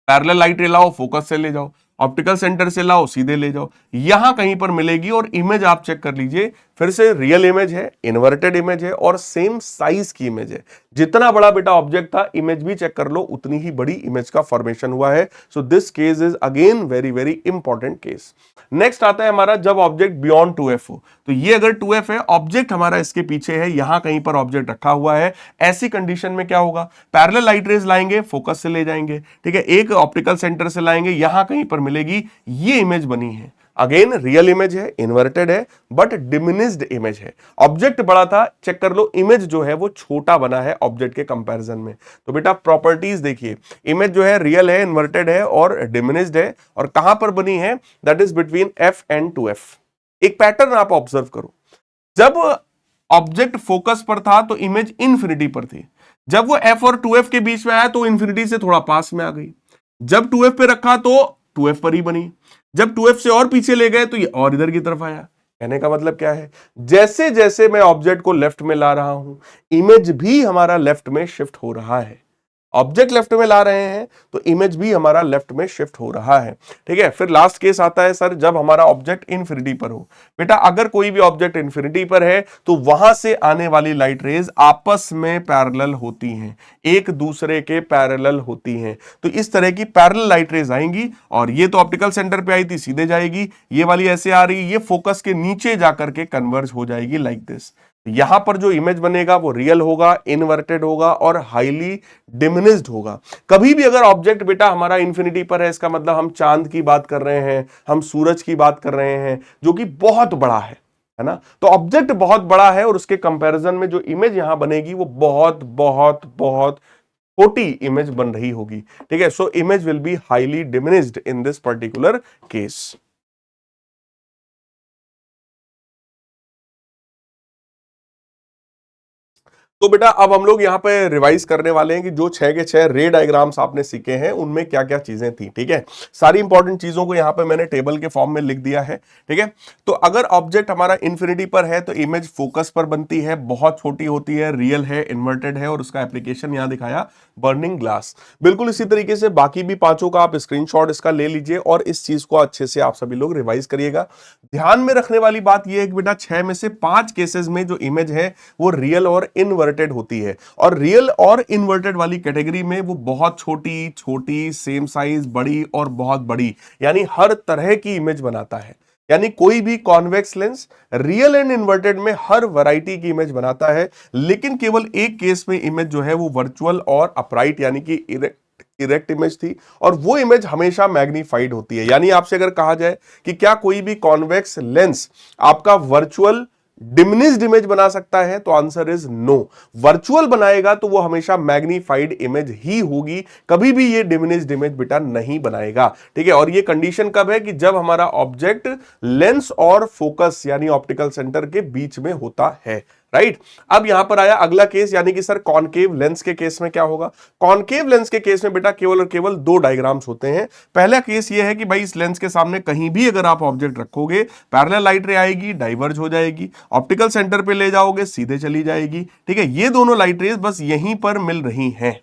पैरेलल लाइट रे लाओ फोकस से ले जाओ, ऑप्टिकल सेंटर से लाओ सीधे ले जाओ, यहां कहीं पर मिलेगी और इमेज आप चेक कर लीजिए, फिर से रियल इमेज है, इन्वर्टेड इमेज है और सेम साइज की इमेज है। जितना बड़ा बेटा ऑब्जेक्ट था, इमेज भी चेक कर लो उतनी ही बड़ी इमेज का फॉर्मेशन हुआ है। So this case is again very very important case. Next आता है हमारा जब ऑब्जेक्ट बियॉन्ड 2f हो, तो ये अगर 2f है, ऑब्जेक्ट हमारा इसके पीछे है, यहां कहीं पर ऑब्जेक्ट रखा हुआ है, ऐसी कंडीशन में क्या होगा, पैरेलल लाइट रेज लाएंगे फोकस से ले जाएंगे, ठीक है, एक ऑप्टिकल सेंटर से लाएंगे, यहां कहीं पर मिलेगी, ये इमेज बनी है, अगेन रियल इमेज है, इन्वर्टेड है बट डिमिनिश्ड इमेज है। ऑब्जेक्ट बड़ा था, चेक कर लो इमेज जो है वो छोटा बना है ऑब्जेक्ट के कंपैरिजन में। तो बेटा प्रॉपर्टीज देखिए, इमेज जो है रियल है, इन्वर्टेड है और डिमिनिश्ड है, और कहां पर बनी है, that is between f and 2f। एक पैटर्न आप ऑब्जर्व करो, जब ऑब्जेक्ट फोकस पर था तो इमेज इन्फिनिटी पर थी, जब वो f और 2f के बीच में आया तो इन्फिनिटी से थोड़ा पास में आ गई, जब 2f पे रखा तो 2f पर ही बनी, जब 2f से और पीछे ले गए तो ये और इधर की तरफ आया। कहने का मतलब क्या है, जैसे जैसे मैं ऑब्जेक्ट को लेफ्ट में ला रहा हूं, इमेज भी हमारा लेफ्ट में शिफ्ट हो रहा है। ऑब्जेक्ट लेफ्ट में ला रहे हैं तो इमेज भी हमारा लेफ्ट में शिफ्ट हो रहा है। ठीक है, फिर लास्ट केस आता है सर जब हमारा ऑब्जेक्ट इन्फिनिटी पर हो। बेटा अगर कोई भी ऑब्जेक्ट इन्फिनिटी पर है तो वहां से आने वाली लाइट रेज आपस में पैरेलल होती हैं, एक दूसरे के पैरेलल होती हैं। तो इस तरह की पैरेलल लाइट रेज आएंगी और ये तो ऑप्टिकल सेंटर पे आई थी, सीधे जाएगी, ये वाली ऐसे आ रही, ये फोकस के नीचे जाकर के कन्वर्ज हो जाएगी लाइक दिस। यहां पर जो इमेज बनेगा वो रियल होगा, इनवर्टेड होगा और हाईली डिमिनिस्ड होगा। कभी भी अगर ऑब्जेक्ट बेटा हमारा इंफिनिटी पर है, इसका मतलब हम चांद की बात कर रहे हैं, हम सूरज की बात कर रहे हैं जो कि बहुत बड़ा है ना। तो ऑब्जेक्ट बहुत बड़ा है और उसके कंपैरिजन में जो इमेज यहां बनेगी वो बहुत बहुत बहुत छोटी इमेज बन रही होगी। ठीक है, so image will be highly diminished in this particular case. तो बेटा अब हम लोग यहाँ पे रिवाइज करने वाले हैं कि जो 6 के 6 रे डायग्राम्स आपने सीखे हैं उनमें क्या क्या चीजें थी। ठीक है, सारी इंपॉर्टेंट चीजों को यहाँ पे मैंने टेबल के फॉर्म में लिख दिया है। ठीक है, तो अगर ऑब्जेक्ट हमारा इन्फिनिटी पर है तो इमेज फोकस पर बनती है, बहुत छोटी होती है, रियल है, इन्वर्टेड है और उसका एप्लीकेशन यहाँ दिखाया बर्निंग ग्लास। बिल्कुल इसी तरीके से बाकी भी पांचों का आप स्क्रीनशॉट इसका ले लीजिए और इस चीज को अच्छे से आप सभी लोग रिवाइज करिएगा। ध्यान में रखने वाली बात यह है कि बेटा 6 में से 5 केसेस में जो इमेज है वो रियल और इनवर्टेड होती है, और रियल और इनवर्टेड वाली कैटेगरी में वो बहुत छोटी छोटी, सेम साइज, बड़ी और बहुत बड़ी, यानी हर तरह की इमेज बनाता है। यानी कोई भी convex lens real and inverted में हर वैरायटी की इमेज बनाता है, लेकिन केवल एक केस में इमेज जो है वो वर्चुअल और अपराइट यानी कि इरेक्ट इमेज थी, और वो इमेज हमेशा मैग्नीफाइड होती है। यानी आपसे अगर कहा जाए कि क्या कोई भी कॉन्वेक्स लेंस आपका वर्चुअल डिमिनिस्ड इमेज बना सकता है, तो आंसर इज नो। वर्चुअल बनाएगा तो वो हमेशा मैग्नीफाइड इमेज ही होगी, कभी भी ये डिमिनिस्ड इमेज बेटा नहीं बनाएगा। ठीक है, और ये कंडीशन कब है कि जब हमारा ऑब्जेक्ट लेंस और फोकस यानी ऑप्टिकल सेंटर के बीच में होता है। राइट, अब यहां पर आया अगला केस, यानी कि सर कॉनकेव लेंस के केस में क्या होगा। कॉनकेव लेंस के केस में बेटा केवल और केवल 2 डायग्राम्स होते हैं। पहला केस ये है कि भाई इस लेंस के सामने कहीं भी अगर आप ऑब्जेक्ट रखोगे, पैरेलल लाइट रे आएगी, डाइवर्ज हो जाएगी, ऑप्टिकल सेंटर पे ले जाओगे, सीधे चली जाएगी। ठीक है, ये दोनों लाइट रेज बस यहीं पर मिल रही हैं।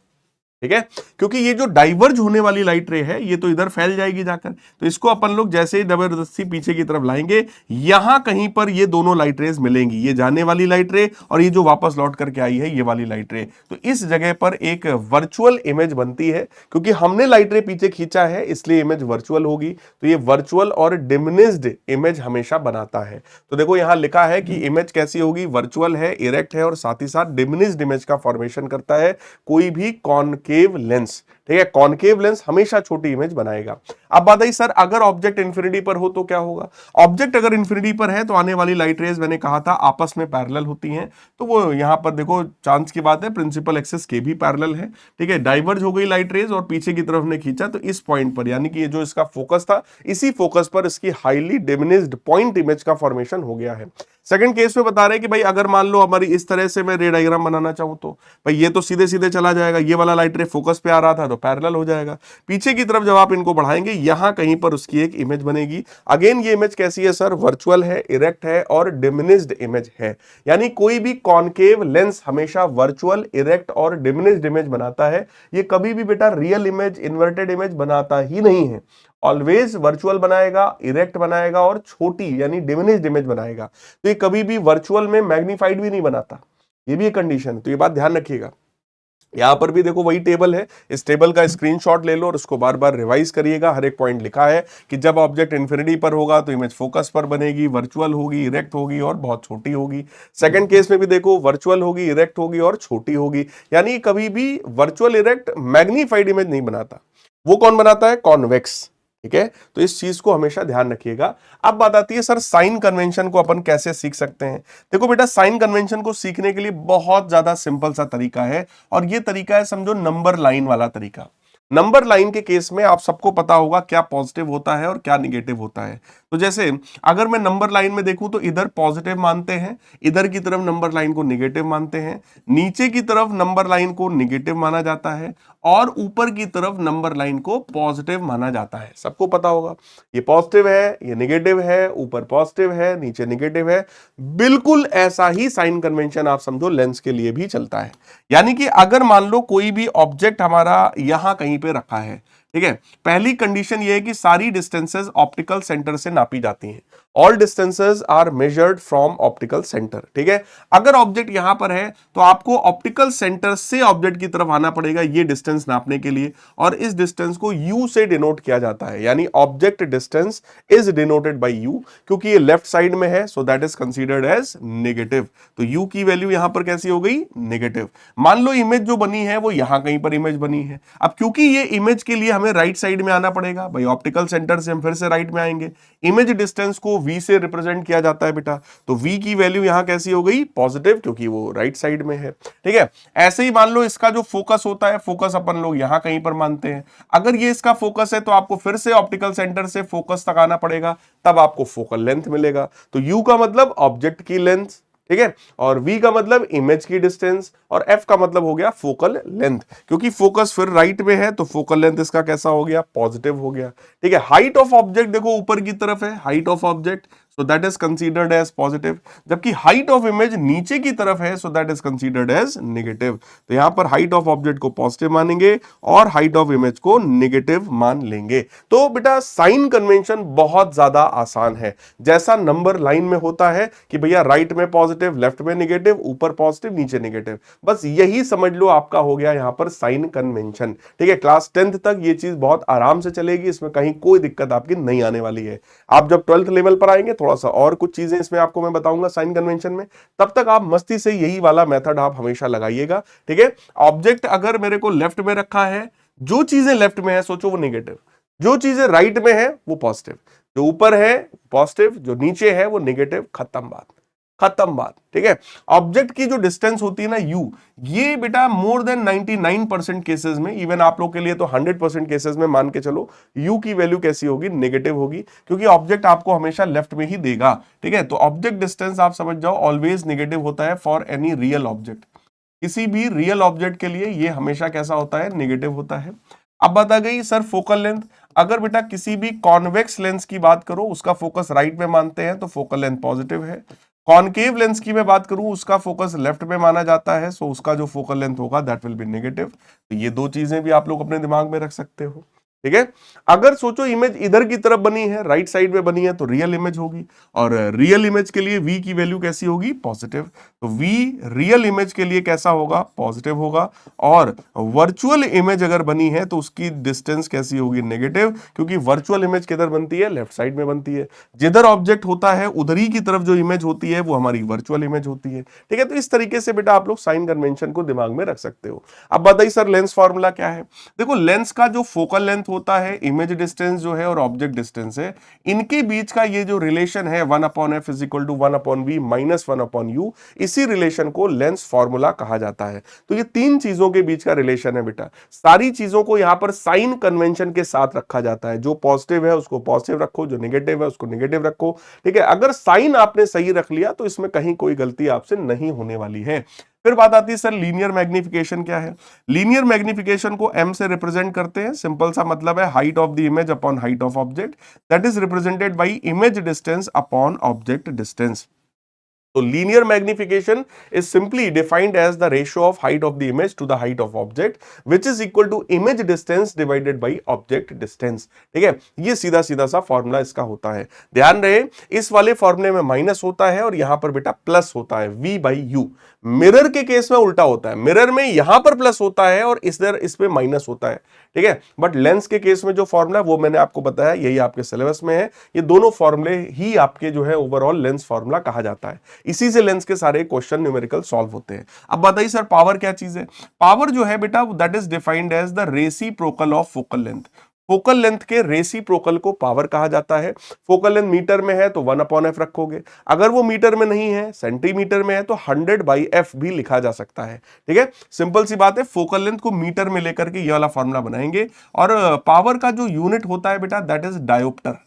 ठीक है, क्योंकि ये जो डाइवर्ज होने वाली लाइट रे है ये तो इधर फैल जाएगी जाकर, तो इसको अपन लोग जैसे ही जबरदस्ती पीछे की तरफ लाएंगे, यहां कहीं पर ये दोनों लाइट रेज मिलेंगी, ये जाने वाली लाइट रे और ये जो वापस लौट करके आई है ये वाली लाइट रे। तो इस जगह पर एक वर्चुअल इमेज बनती है, क्योंकि हमने लाइट रे पीछे खींचा है इसलिए इमेज वर्चुअल होगी। तो ये वर्चुअल और डिमिनिस्ड इमेज हमेशा बनाता है। तो देखो यहां लिखा है कि इमेज कैसी होगी, वर्चुअल है, इरेक्ट है और साथ ही साथ डिमिनिस्ड इमेज का फॉर्मेशन करता है कोई भी कॉनकेव लेंस। ठीक है, कॉनकेव लेंस हमेशा छोटी इमेज बनाएगा। अब बात आई सर अगर ऑब्जेक्ट इन्फिनिटी पर हो तो क्या होगा। ऑब्जेक्ट अगर इन्फिनिटी पर है तो आने वाली लाइट रेज मैंने कहा था आपस में पैरेलल होती हैं, तो वो यहां पर देखो चांस की बात है, प्रिंसिपल एक्सिस के भी पैरेलल है। ठीक है, डाइवर्ज हो गई लाइट रेज और पीछे की तरफ ने खींचा, तो इस पॉइंट पर यानी कि ये जो इसका फोकस था इसी फोकस पर इसकी हाईली डिमिनिस्ड पॉइंट इमेज का फॉर्मेशन हो गया है। सेकंड केस में बता रहे हैं कि भाई अगर मान लो हमारी इस तरह से मैं रे डायग्राम बनाना चाहूं तो भाई ये तो सीधे सीधे चला जाएगा, ये वाला लाइट रे फोकस पे आ रहा था तो पैरेलल हो जाएगा। पीछे की तरफ जब आप इनको बढ़ाएंगे यहां कहीं पर उसकी एक इमेज बनेगी। अगेन ये इमेज कैसी है सर, वर्चुअल है, इरेक्ट है और डिमिनिस्ड इमेज है। यानी कोई भी कॉनकेव लेंस हमेशा वर्चुअल, इरेक्ट और डिमिनिस्ड इमेज बनाता है। ये कभी भी बेटा रियल इमेज, इन्वर्टेड इमेज बनाता ही नहीं है। ऑलवेज वर्चुअल बनाएगा, इरेक्ट बनाएगा और छोटी यानी डिमिनिस्ड इमेज बनाएगा। तो ये कभी भी वर्चुअल में मैग्नीफाइड भी नहीं बनाता, ये भी एक कंडीशन है, तो ये बात ध्यान रखिएगा। यहां पर भी देखो वही टेबल है, इस टेबल का स्क्रीनशॉट ले लो और उसको बार बार रिवाइज करिएगा। हर एक पॉइंट लिखा है कि जब ऑब्जेक्ट इन्फिनिटी पर होगा तो इमेज फोकस पर बनेगी, वर्चुअल होगी, इरेक्ट होगी और बहुत छोटी होगी। सेकंड केस में भी देखो वर्चुअल होगी, इरेक्ट होगी और छोटी होगी। यानी कभी भी वर्चुअल, इरेक्ट, मैग्नीफाइड इमेज नहीं बनाता। वो कौन बनाता है, कॉन्वेक्स। ठीक है, तो इस चीज को हमेशा ध्यान रखिएगा। अब बात आती है सर साइन कन्वेंशन को अपन कैसे सीख सकते हैं। देखो बेटा साइन कन्वेंशन को सीखने के लिए बहुत ज्यादा सिंपल सा तरीका है, और ये तरीका है समझो नंबर लाइन वाला तरीका। नंबर लाइन के केस में आप सबको पता होगा क्या पॉजिटिव होता है और क्या निगेटिव होता है। तो जैसे अगर मैं नंबर लाइन में देखूं तो इधर पॉजिटिव मानते हैं, इधर की तरफ नंबर लाइन को निगेटिव मानते हैं, नीचे की तरफ नंबर लाइन को निगेटिव माना जाता है और ऊपर की तरफ नंबर लाइन को पॉजिटिव माना जाता है। सबको पता होगा ये पॉजिटिव है, ये निगेटिव है, ऊपर पॉजिटिव है, नीचे निगेटिव है। बिल्कुल ऐसा ही साइन कन्वेंशन आप समझो लेंस के लिए भी चलता है। यानी कि अगर मान लो कोई भी ऑब्जेक्ट हमारा यहां कहीं पे रखा है, ठीक है, पहली कंडीशन ये है कि सारी डिस्टेंसेस ऑप्टिकल सेंटर से नापी जाती हैं। All distances are measured from optical centre. ठीक है, अगर ऑब्जेक्ट यहां पर है तो आपको ऑप्टिकल सेंटर से ऑब्जेक्ट की तरफ आना पड़ेगा ये डिस्टेंस नापने के लिए, और इस डिस्टेंस को u से डिनोट किया जाता है, यानी object distance is denoted by u, क्योंकि ये लेफ्ट साइड में है so that is considered as negative. तो u की वैल्यू यहां पर कैसी हो गई, नेगेटिव। मान लो इमेज जो बनी है वो यहां कहीं पर इमेज बनी है। अब क्योंकि ये इमेज के लिए हमें राइट साइड में आना पड़ेगा, भाई ऑप्टिकल सेंटर से हम फिर से राइट में आएंगे। इमेज डिस्टेंस को v से रिप्रेजेंट किया जाता है बेटा, तो v की वैल्यू यहां कैसी हो गई, पॉजिटिव, क्योंकि वो राइट साइड में है। ठीक है, ऐसे ही मान लो इसका जो फोकस होता है, फोकस अपन लोग यहां कहीं पर मानते हैं। अगर ये इसका फोकस है तो आपको फिर से ऑप्टिकल सेंटर से फोकस तक आना पड़ेगा, तब आपको फोकल लेंथ मिलेगा। तो u का मतलब ऑब्जेक्ट की लेंथ, ठीक है, और v का मतलब इमेज की डिस्टेंस, और f का मतलब हो गया फोकल लेंथ। क्योंकि फोकस फिर राइट में है तो फोकल लेंथ इसका कैसा हो गया, पॉजिटिव हो गया। ठीक है, हाइट ऑफ ऑब्जेक्ट देखो ऊपर की तरफ है, height of object, so that is considered as positive, जबकि हाइट ऑफ इमेज नीचे की तरफ है, so that is considered as negative. तो यहां पर हाइट ऑफ ऑब्जेक्ट को पॉजिटिव मानेंगे और हाइट ऑफ इमेज को नेगेटिव मान लेंगे। तो बेटा साइन कन्वेंशन बहुत ज्यादा आसान है, जैसा नंबर लाइन में होता है कि भैया राइट में पॉजिटिव, लेफ्ट में नेगेटिव, ऊपर पॉजिटिव, नीचे नेगेटिव, बस यही समझ लो आपका हो गया यहां पर साइन कन्वेंशन। ठीक है, क्लास 10th तक ये चीज बहुत आराम से चलेगी, इसमें कहीं कोई दिक्कत आपकी नहीं आने वाली है। आप जब 12th लेवल पर आएंगे थोड़ा सा और कुछ चीजें इसमें आपको मैं बताऊंगा साइन कन्वेंशन में, तब तक आप मस्ती से यही वाला मेथड आप हमेशा लगाइएगा। ठीक है, ऑब्जेक्ट अगर मेरे को लेफ्ट में रखा है, जो चीजें लेफ्ट में है सोचो वो नेगेटिव, जो चीजें राइट में है वो पॉजिटिव, जो ऊपर है पॉजिटिव, जो नीचे है वो नेगेटिव, खत्म बात, खत्म बात। ठीक है, ऑब्जेक्ट की जो डिस्टेंस होती है ना u, ये बेटा मोर देन 99% केसेस में, इवन आप लोग के लिए तो 100% केसेस में मान के चलो u की वैल्यू कैसी होगी, नेगेटिव होगी, क्योंकि ऑब्जेक्ट आपको हमेशा लेफ्ट में ही देगा। ठीक है, तो ऑब्जेक्ट डिस्टेंस आप समझ जाओ ऑलवेज नेगेटिव होता है फॉर एनी रियल ऑब्जेक्ट। किसी भी रियल ऑब्जेक्ट के लिए ये हमेशा कैसा होता है, नेगेटिव होता है। अब बता गई सर फोकल लेंथ, अगर बेटा किसी भी कॉन्वेक्स लेंस की बात करो, उसका फोकस राइट में मानते हैं तो फोकल लेंथ पॉजिटिव है। कॉनकेव लेंस की मैं बात करूं, उसका फोकस लेफ्ट में माना जाता है, सो उसका जो फोकल लेंथ होगा दैट विल बी नेगेटिव। तो ये दो चीजें भी आप लोग अपने दिमाग में रख सकते हो। ठीक है, अगर सोचो इमेज इधर की तरफ बनी है, राइट साइड में बनी है, तो रियल इमेज होगी, और रियल इमेज के लिए v की वैल्यू कैसी होगी, पॉजिटिव। तो v रियल इमेज के लिए कैसा होगा, पॉजिटिव होगा। और वर्चुअल इमेज अगर बनी है तो उसकी डिस्टेंस कैसी होगी, नेगेटिव, क्योंकि वर्चुअल इमेज किधर बनती है, लेफ्ट साइड में बनती है। जिधर ऑब्जेक्ट होता है उधर ही की तरफ जो इमेज होती है वो हमारी वर्चुअल इमेज होती है। ठीक है, तो इस तरीके से बेटा आप लोग साइन कन्वेंशन को दिमाग में रख सकते हो। अब बताइए सर लेंस फॉर्मूला क्या है। देखो लेंस का जो फोकल लेंथ होता है, इमेज डिस्टेंस जो है और ऑब्जेक्ट डिस्टेंस है, इनके बीच का ये जो रिलेशन है 1/f equal to 1/v minus 1/u, इसी रिलेशन को लेंस फॉर्मूला कहा जाता है। तो ये तीन चीजों के बीच का रिलेशन है बेटा। सारी चीजों को यहां पर साइन कन्वेंशन के साथ रखा जाता है, जो पॉजिटिव है उसको पॉजिटिव रखो, जो नेगेटिव है उसको नेगेटिव रखो। ठीक है, अगर साइन आपने सही रख लिया तो इसमें कहीं कोई गलती आपसे नहीं होने वाली है। फिर बात आती है सर लीनियर मैग्निफिकेशन क्या है। लीनियर मैग्निफिकेशन को m से रिप्रेजेंट करते हैं, सिंपल सा मतलब है height of the image upon height of object, that is represented by image distance upon object distance. So linear magnification is simply defined as the ratio of height of the image to the height of object, which is equal to image distance divided by object distance। ठीक है, ये सीधा सीधा सा formula इसका होता है। ध्यान रहे इस वाले फॉर्मूले में माइनस होता है और यहां पर बेटा प्लस होता है, v बाई यू। मिरर के केस में उल्टा होता है, मिरर में यहां पर प्लस होता है और इधर इस पे माइनस होता है। ठीक है, बट लेंस के केस में जो फॉर्मूला वो मैंने आपको बताया, यही आपके सिलेबस में है। ये दोनों फॉर्मूले ही आपके जो है ओवरऑल लेंस फॉर्मूला कहा जाता है, इसी से लेंस के सारे क्वेश्चन न्यूमेरिकल सॉल्व होते हैं। अब बताइए सर पावर क्या चीज है। पावर जो है बेटा that is defined as the reciprocal of focal length. Focal length के रेसिप्रोकल को पावर कहा जाता है। फोकल लेंथ मीटर में है तो 1/f रखोगे, अगर वो मीटर में नहीं है, सेंटीमीटर में है, तो 100/f भी लिखा जा सकता है। ठीक है, सिंपल सी बात है। फोकल लेंथ को मीटर में लेकर के ये वाला फॉर्मूला बनाएंगे। और पावर का जो यूनिट होता है बेटा दैट इज डायोप्टर।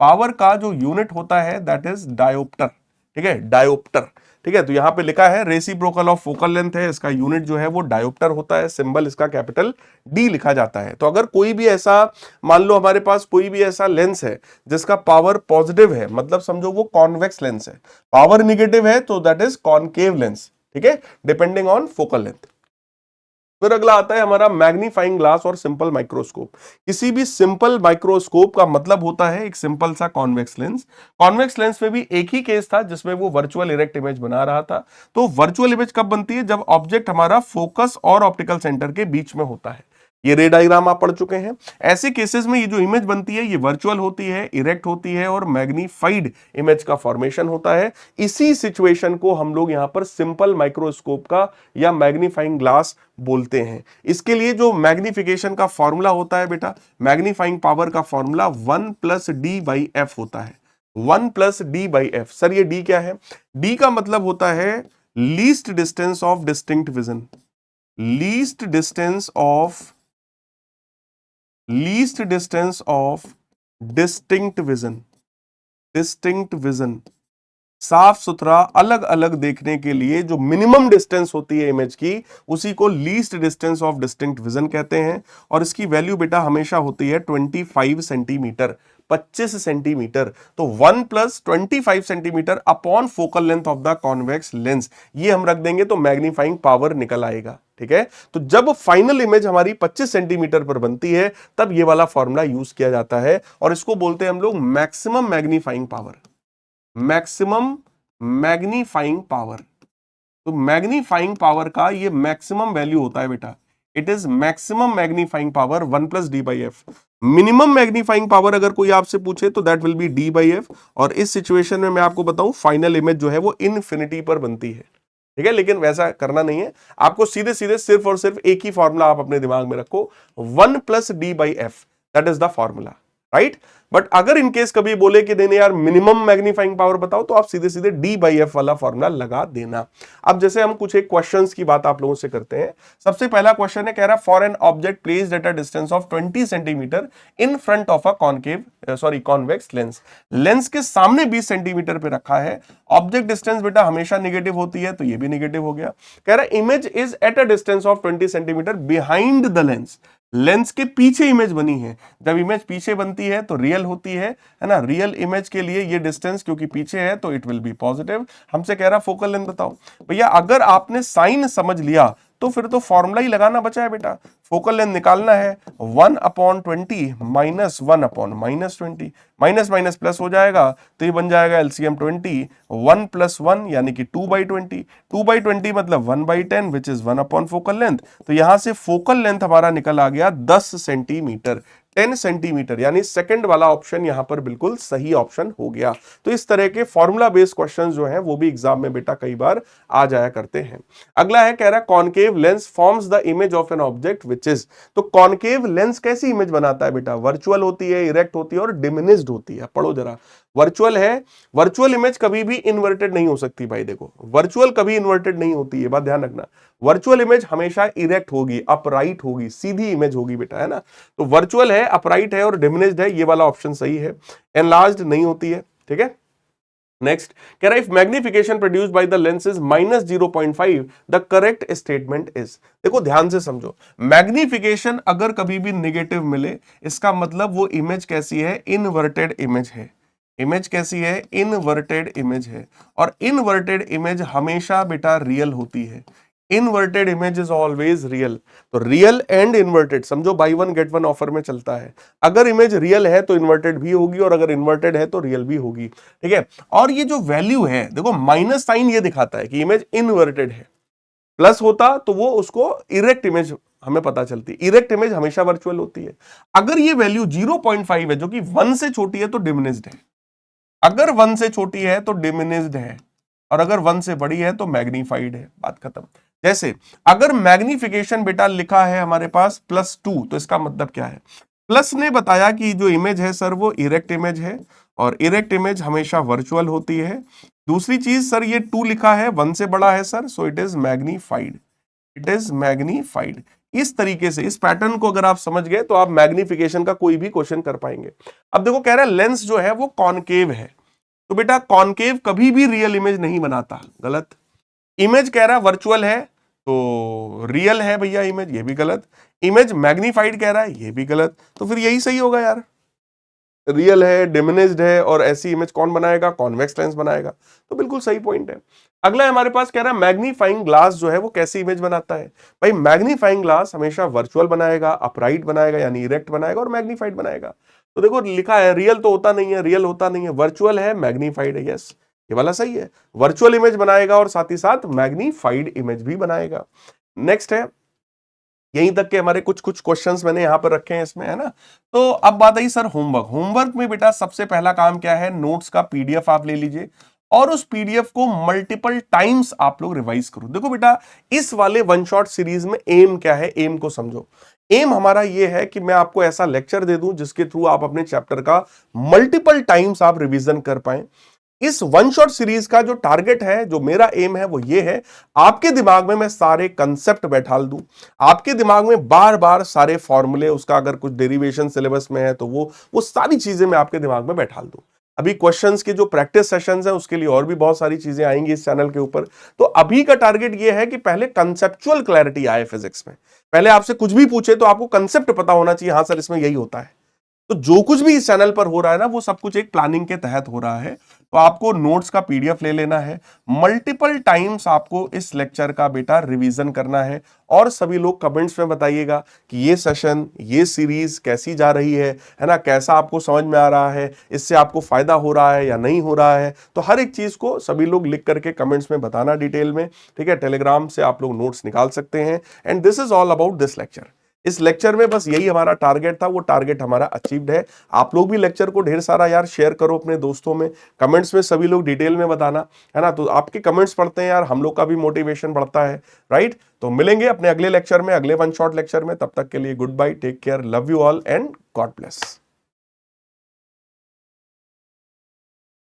पावर का जो यूनिट होता है दैट इज डायोप्टर। ठीक है, डायोप्टर। ठीक है, तो यहां पे लिखा है रेसिप्रोकल ऑफ फोकल लेंथ है, इसका यूनिट जो है वो डायोप्टर होता है, सिंबल इसका कैपिटल डी लिखा जाता है। तो अगर कोई भी ऐसा, मान लो हमारे पास कोई भी ऐसा लेंस है जिसका पावर पॉजिटिव है, मतलब समझो वो कॉन्वेक्स लेंस है, पावर निगेटिव है तो दैट इज कॉनकेव लेंस। ठीक है, डिपेंडिंग ऑन फोकल लेंथ। फिर अगला आता है हमारा मैग्नीफाइंग ग्लास और सिंपल माइक्रोस्कोप। किसी भी सिंपल माइक्रोस्कोप का मतलब होता है एक सिंपल सा कॉन्वेक्स लेंस। कॉन्वेक्स लेंस में भी एक ही केस था जिसमें वो वर्चुअल इरेक्ट इमेज बना रहा था। तो वर्चुअल इमेज कब बनती है? जब ऑब्जेक्ट हमारा फोकस और ऑप्टिकल सेंटर के बीच में होता है। ये रे डायग्राम आप पढ़ चुके हैं। ऐसे केसेस में ये जो इमेज बनती है ये वर्चुअल होती है, इरेक्ट होती है और मैग्नीफाइड इमेज का फॉर्मेशन होता है। इसी सिचुएशन को हम लोग यहां पर सिंपल माइक्रोस्कोप का या मैग्नीफाइंग ग्लास बोलते हैं। इसके लिए जो मैग्निफिकेशन का फॉर्मूला होता है बेटा, मैग्नीफाइंग पावर का फॉर्मूला 1+d/f होता है। 1+d/f। सर ये d क्या है? d का मतलब होता है least distance of distinct vision. Least distance of distinct vision. Distinct vision, साफ सुथरा अलग अलग देखने के लिए जो मिनिमम डिस्टेंस होती है इमेज की, उसी को least distance of distinct vision कहते हैं। और इसकी वैल्यू बेटा हमेशा होती है 25 सेंटीमीटर, 25 सेंटीमीटर। तो 1+25 centimetre upon focal length of the convex lens, ये हम रख देंगे तो मैग्नीफाइंग पावर निकल आएगा। ठीक है, तो जब फाइनल इमेज हमारी 25 सेंटीमीटर पर बनती है तब ये वाला फॉर्मूला यूज किया जाता है और इसको बोलते हैं हम लोग maximum magnifying power. Maximum magnifying power. तो मैग्नीफाइंग पावर का ये मैक्सिमम वैल्यू होता है बेटा, it is maximum magnifying power 1+d/f। Minimum magnifying power अगर कोई आपसे पूछे तो दैट विल बी d/f। और इस सिचुएशन में मैं आपको बताऊं फाइनल इमेज जो है वो इनफिनिटी पर बनती है। ठीक है, लेकिन वैसा करना नहीं है आपको, सीधे सीधे सिर्फ और सिर्फ एक ही फॉर्मूला आप अपने दिमाग में रखो, 1+d/f, that is the formula, right. But अगर इनकेस कभी बोले कि नहीं यार मिनिमम मैग्नीफाइंग पावर बताओ, तो आप सीधे सीधे d/f वाला फॉर्मूला लगा देना। अब जैसे हम कुछ एक क्वेश्चंस की बात आप लोगों से करते हैं। सबसे पहला क्वेश्चन है, कह रहा for an object placed at a distance of 20 centimetre in front of a convex lens. Lens के सामने 20 सेंटीमीटर पे रखा है। ऑब्जेक्ट डिस्टेंस बेटा हमेशा निगेटिव होती है, तो ये भी निगेटिव हो गया। कह रहा image is at a distance of 20 centimetre behind the lens. Lens के पीछे इमेज बनी है। जब इमेज पीछे बनती है तो रियल होती है ना। रियल इमेज के लिए ये डिस्टेंस क्योंकि पीछे है तो इट विल बी पॉजिटिव। हमसे कह रहा फोकल लेंथ बताओ। भैया अगर आपने साइन समझ लिया तो फिर तो फॉर्मूला ही लगाना बचा है बेटा। फोकल लेंथ निकालना है 1/20 -1/-20, माइनस माइनस प्लस हो जाएगा तो ये बन जाएगा एलसीएम 20, 1+1 यानी कि 2/20, 2/20 मतलब 1/10 विच इज 1 फोकल लेंथ। तो यहां से फोकल लेंथ हमारा निकल आ गया 10 सेंटीमीटर, 10 सेंटीमीटर, यानी सेकंड वाला ऑप्शन यहां पर बिल्कुल सही ऑप्शन हो गया। तो इस तरह के फॉर्मूला बेस्ड क्वेश्चंस जो हैं वो भी एग्जाम में बेटा कई बार आ जाया करते हैं। अगला है, कह रहा concave lens forms the image of an object which is. तो कॉनकेव लेंस कैसी इमेज बनाता है बेटा? वर्चुअल होती है, इरेक्ट होती है और डिमिनिश्ड होती है। पढ़ो जरा, वर्चुअल है। वर्चुअल इमेज कभी भी इन्वर्टेड नहीं हो सकती भाई, देखो वर्चुअल कभी इन्वर्टेड नहीं होती है, बात ध्यान रखना। वर्चुअल इमेज हमेशा इरेक्ट होगी, अपराइट होगी, सीधी इमेज होगी बेटा, है ना। तो वर्चुअल है, अपराइट है और डिमिनिश्ड है, ये वाला ऑप्शन सही है। एनलार्ज्ड नहीं होती है। ठीक है, नेक्स्ट कह रहा है if magnification produced by the lens is -0.5 the correct statement is. देखो ध्यान से समझो, मैग्निफिकेशन अगर कभी भी नेगेटिव मिले इसका मतलब वो इमेज कैसी है? इनवर्टेड इमेज है। इमेज कैसी है? इनवर्टेड इमेज है। और इनवर्टेड इमेज हमेशा बेटा रियल होती है। Inverted image is always real. तो रियल एंड इन्वर्टेड समझो, बाई 1 गेट 1 ऑफर में चलता है। अगर इमेज रियल है तो इन्वर्टेड भी होगी और अगर इन्वर्टेड है तो रियल भी होगी। ठीक है, और ये जो वैल्यू है देखो, माइनस साइन ये दिखाता है कि इमेज इनवर्टेड है। प्लस होता तो वो उसको इरेक्ट इमेज हमें पता चलती। इरेक्ट इमेज हमेशा वर्चुअल होती है। अगर ये वैल्यू 0.5 है जो कि 1 से छोटी है तो डिमिनिश्ड है। अगर 1 से छोटी है तो डिमिनिश्ड है और अगर 1 से बड़ी है तो मैग्नीफाइड है। बात खत्म। जैसे अगर मैग्निफिकेशन बेटा लिखा है हमारे पास +2 तो इसका मतलब क्या है? प्लस ने बताया कि जो इमेज है सर वो इरेक्ट इमेज है और इरेक्ट इमेज हमेशा वर्चुअल होती है। दूसरी चीज सर ये 2 लिखा है 1 से बड़ा है sir, so it is magnified, it is magnified. इस तरीके से इस पैटर्न को अगर आप समझ गए तो आप मैग्निफिकेशन का कोई भी क्वेश्चन कर पाएंगे। अब देखो कह रहा है लेंस जो है वो कॉनकेव है, तो बेटा कॉनकेव कभी भी रियल इमेज नहीं बनाता, गलत। इमेज कह रहा है वर्चुअल है तो रियल है भैया इमेज, ये भी गलत। इमेज मैग्नीफाइड कह रहा है, ये भी गलत। तो फिर यही सही होगा यार, रियल है, डिमिनिश्ड है और ऐसी इमेज कौन बनाएगा, कॉन्वेक्स लेंस बनाएगा। तो बिल्कुल सही पॉइंट है। अगला हमारे पास कह रहा है मैग्नीफाइंग ग्लास जो है वो कैसी इमेज बनाता है। भाई मैग्नीफाइंग ग्लास हमेशा वर्चुअल बनाएगा, अपराइट बनाएगा यानी इरेक्ट बनाएगा और मैग्नीफाइड बनाएगा। तो देखो लिखा है रियल तो होता नहीं है, रियल होता नहीं है, वर्चुअल है, मैग्नीफाइड है, यस ये वाला सही है। वर्चुअल इमेज बनाएगा और साथ ही साथ मैग्नीफाइड इमेज भी बनाएगा। नेक्स्ट है, यहीं तक के हमारे कुछ कुछ क्वेश्चंस मैंने यहां पर रखे हैं इसमें, है ना। तो अब बात आई सर होमवर्क। होमवर्क में बेटा सबसे पहला काम क्या है, नोट्स का पीडीएफ आप ले लीजिए और उस पीडीएफ को मल्टीपल टाइम्स आप लोग रिवाइज करो। देखो बेटा इस वाले वन शॉट सीरीज में एम क्या है, एम को समझो। एम हमारा ये है कि मैं आपको ऐसा लेक्चर दे दूं जिसके थ्रू आप अपने चैप्टर का मल्टीपल टाइम्स आप रिवीजन कर पाए। इस वन शॉट सीरीज का जो टारगेट है, जो मेरा एम है, वो ये है आपके दिमाग में मैं सारे कंसेप्ट बैठाल दूं, आपके दिमाग में बार बार सारे फॉर्मूले, उसका अगर कुछ डेरिवेशन सिलेबस में है तो वो सारी चीजें मैं आपके दिमाग में बैठाल दूं। अभी क्वेश्चंस के जो प्रैक्टिस सेशंस हैं उसके लिए और भी बहुत सारी चीजें आएंगी इस चैनल के ऊपर। तो अभी का टारगेट ये है कि पहले कंसेप्चुअल क्लैरिटी आए फिजिक्स में। पहले आपसे कुछ भी पूछे तो आपको कंसेप्ट पता होना चाहिए, हाँ सर इसमें यही होता है। तो जो कुछ भी इस चैनल पर हो रहा है ना वो सब कुछ एक प्लानिंग के तहत हो रहा है। तो आपको नोट्स का पीडीएफ ले लेना है, मल्टीपल टाइम्स आपको इस लेक्चर का बेटा रिवीजन करना है और सभी लोग कमेंट्स में बताइएगा कि ये सेशन, ये सीरीज कैसी जा रही है ना, कैसा आपको समझ में आ रहा है, इससे आपको फायदा हो रहा है या नहीं हो रहा है। तो हर एक चीज को सभी लोग लिख करके कमेंट्स में बताना डिटेल में, ठीक है। टेलीग्राम से आप लोग नोट्स निकाल सकते हैं। And this is all about this lecture. इस लेक्चर में बस यही हमारा टारगेट था, वो टारगेट हमारा अचीव्ड है। आप लोग भी लेक्चर को ढेर सारा यार शेयर करो अपने दोस्तों में, कमेंट्स में सभी लोग डिटेल में बताना, है ना। तो आपके कमेंट्स पढ़ते हैं यार, हम लोग का भी मोटिवेशन बढ़ता है, राइट। तो मिलेंगे अपने अगले लेक्चर में, अगले वन शॉट लेक्चर में। तब तक के लिए goodbye, take care, love you all and God bless.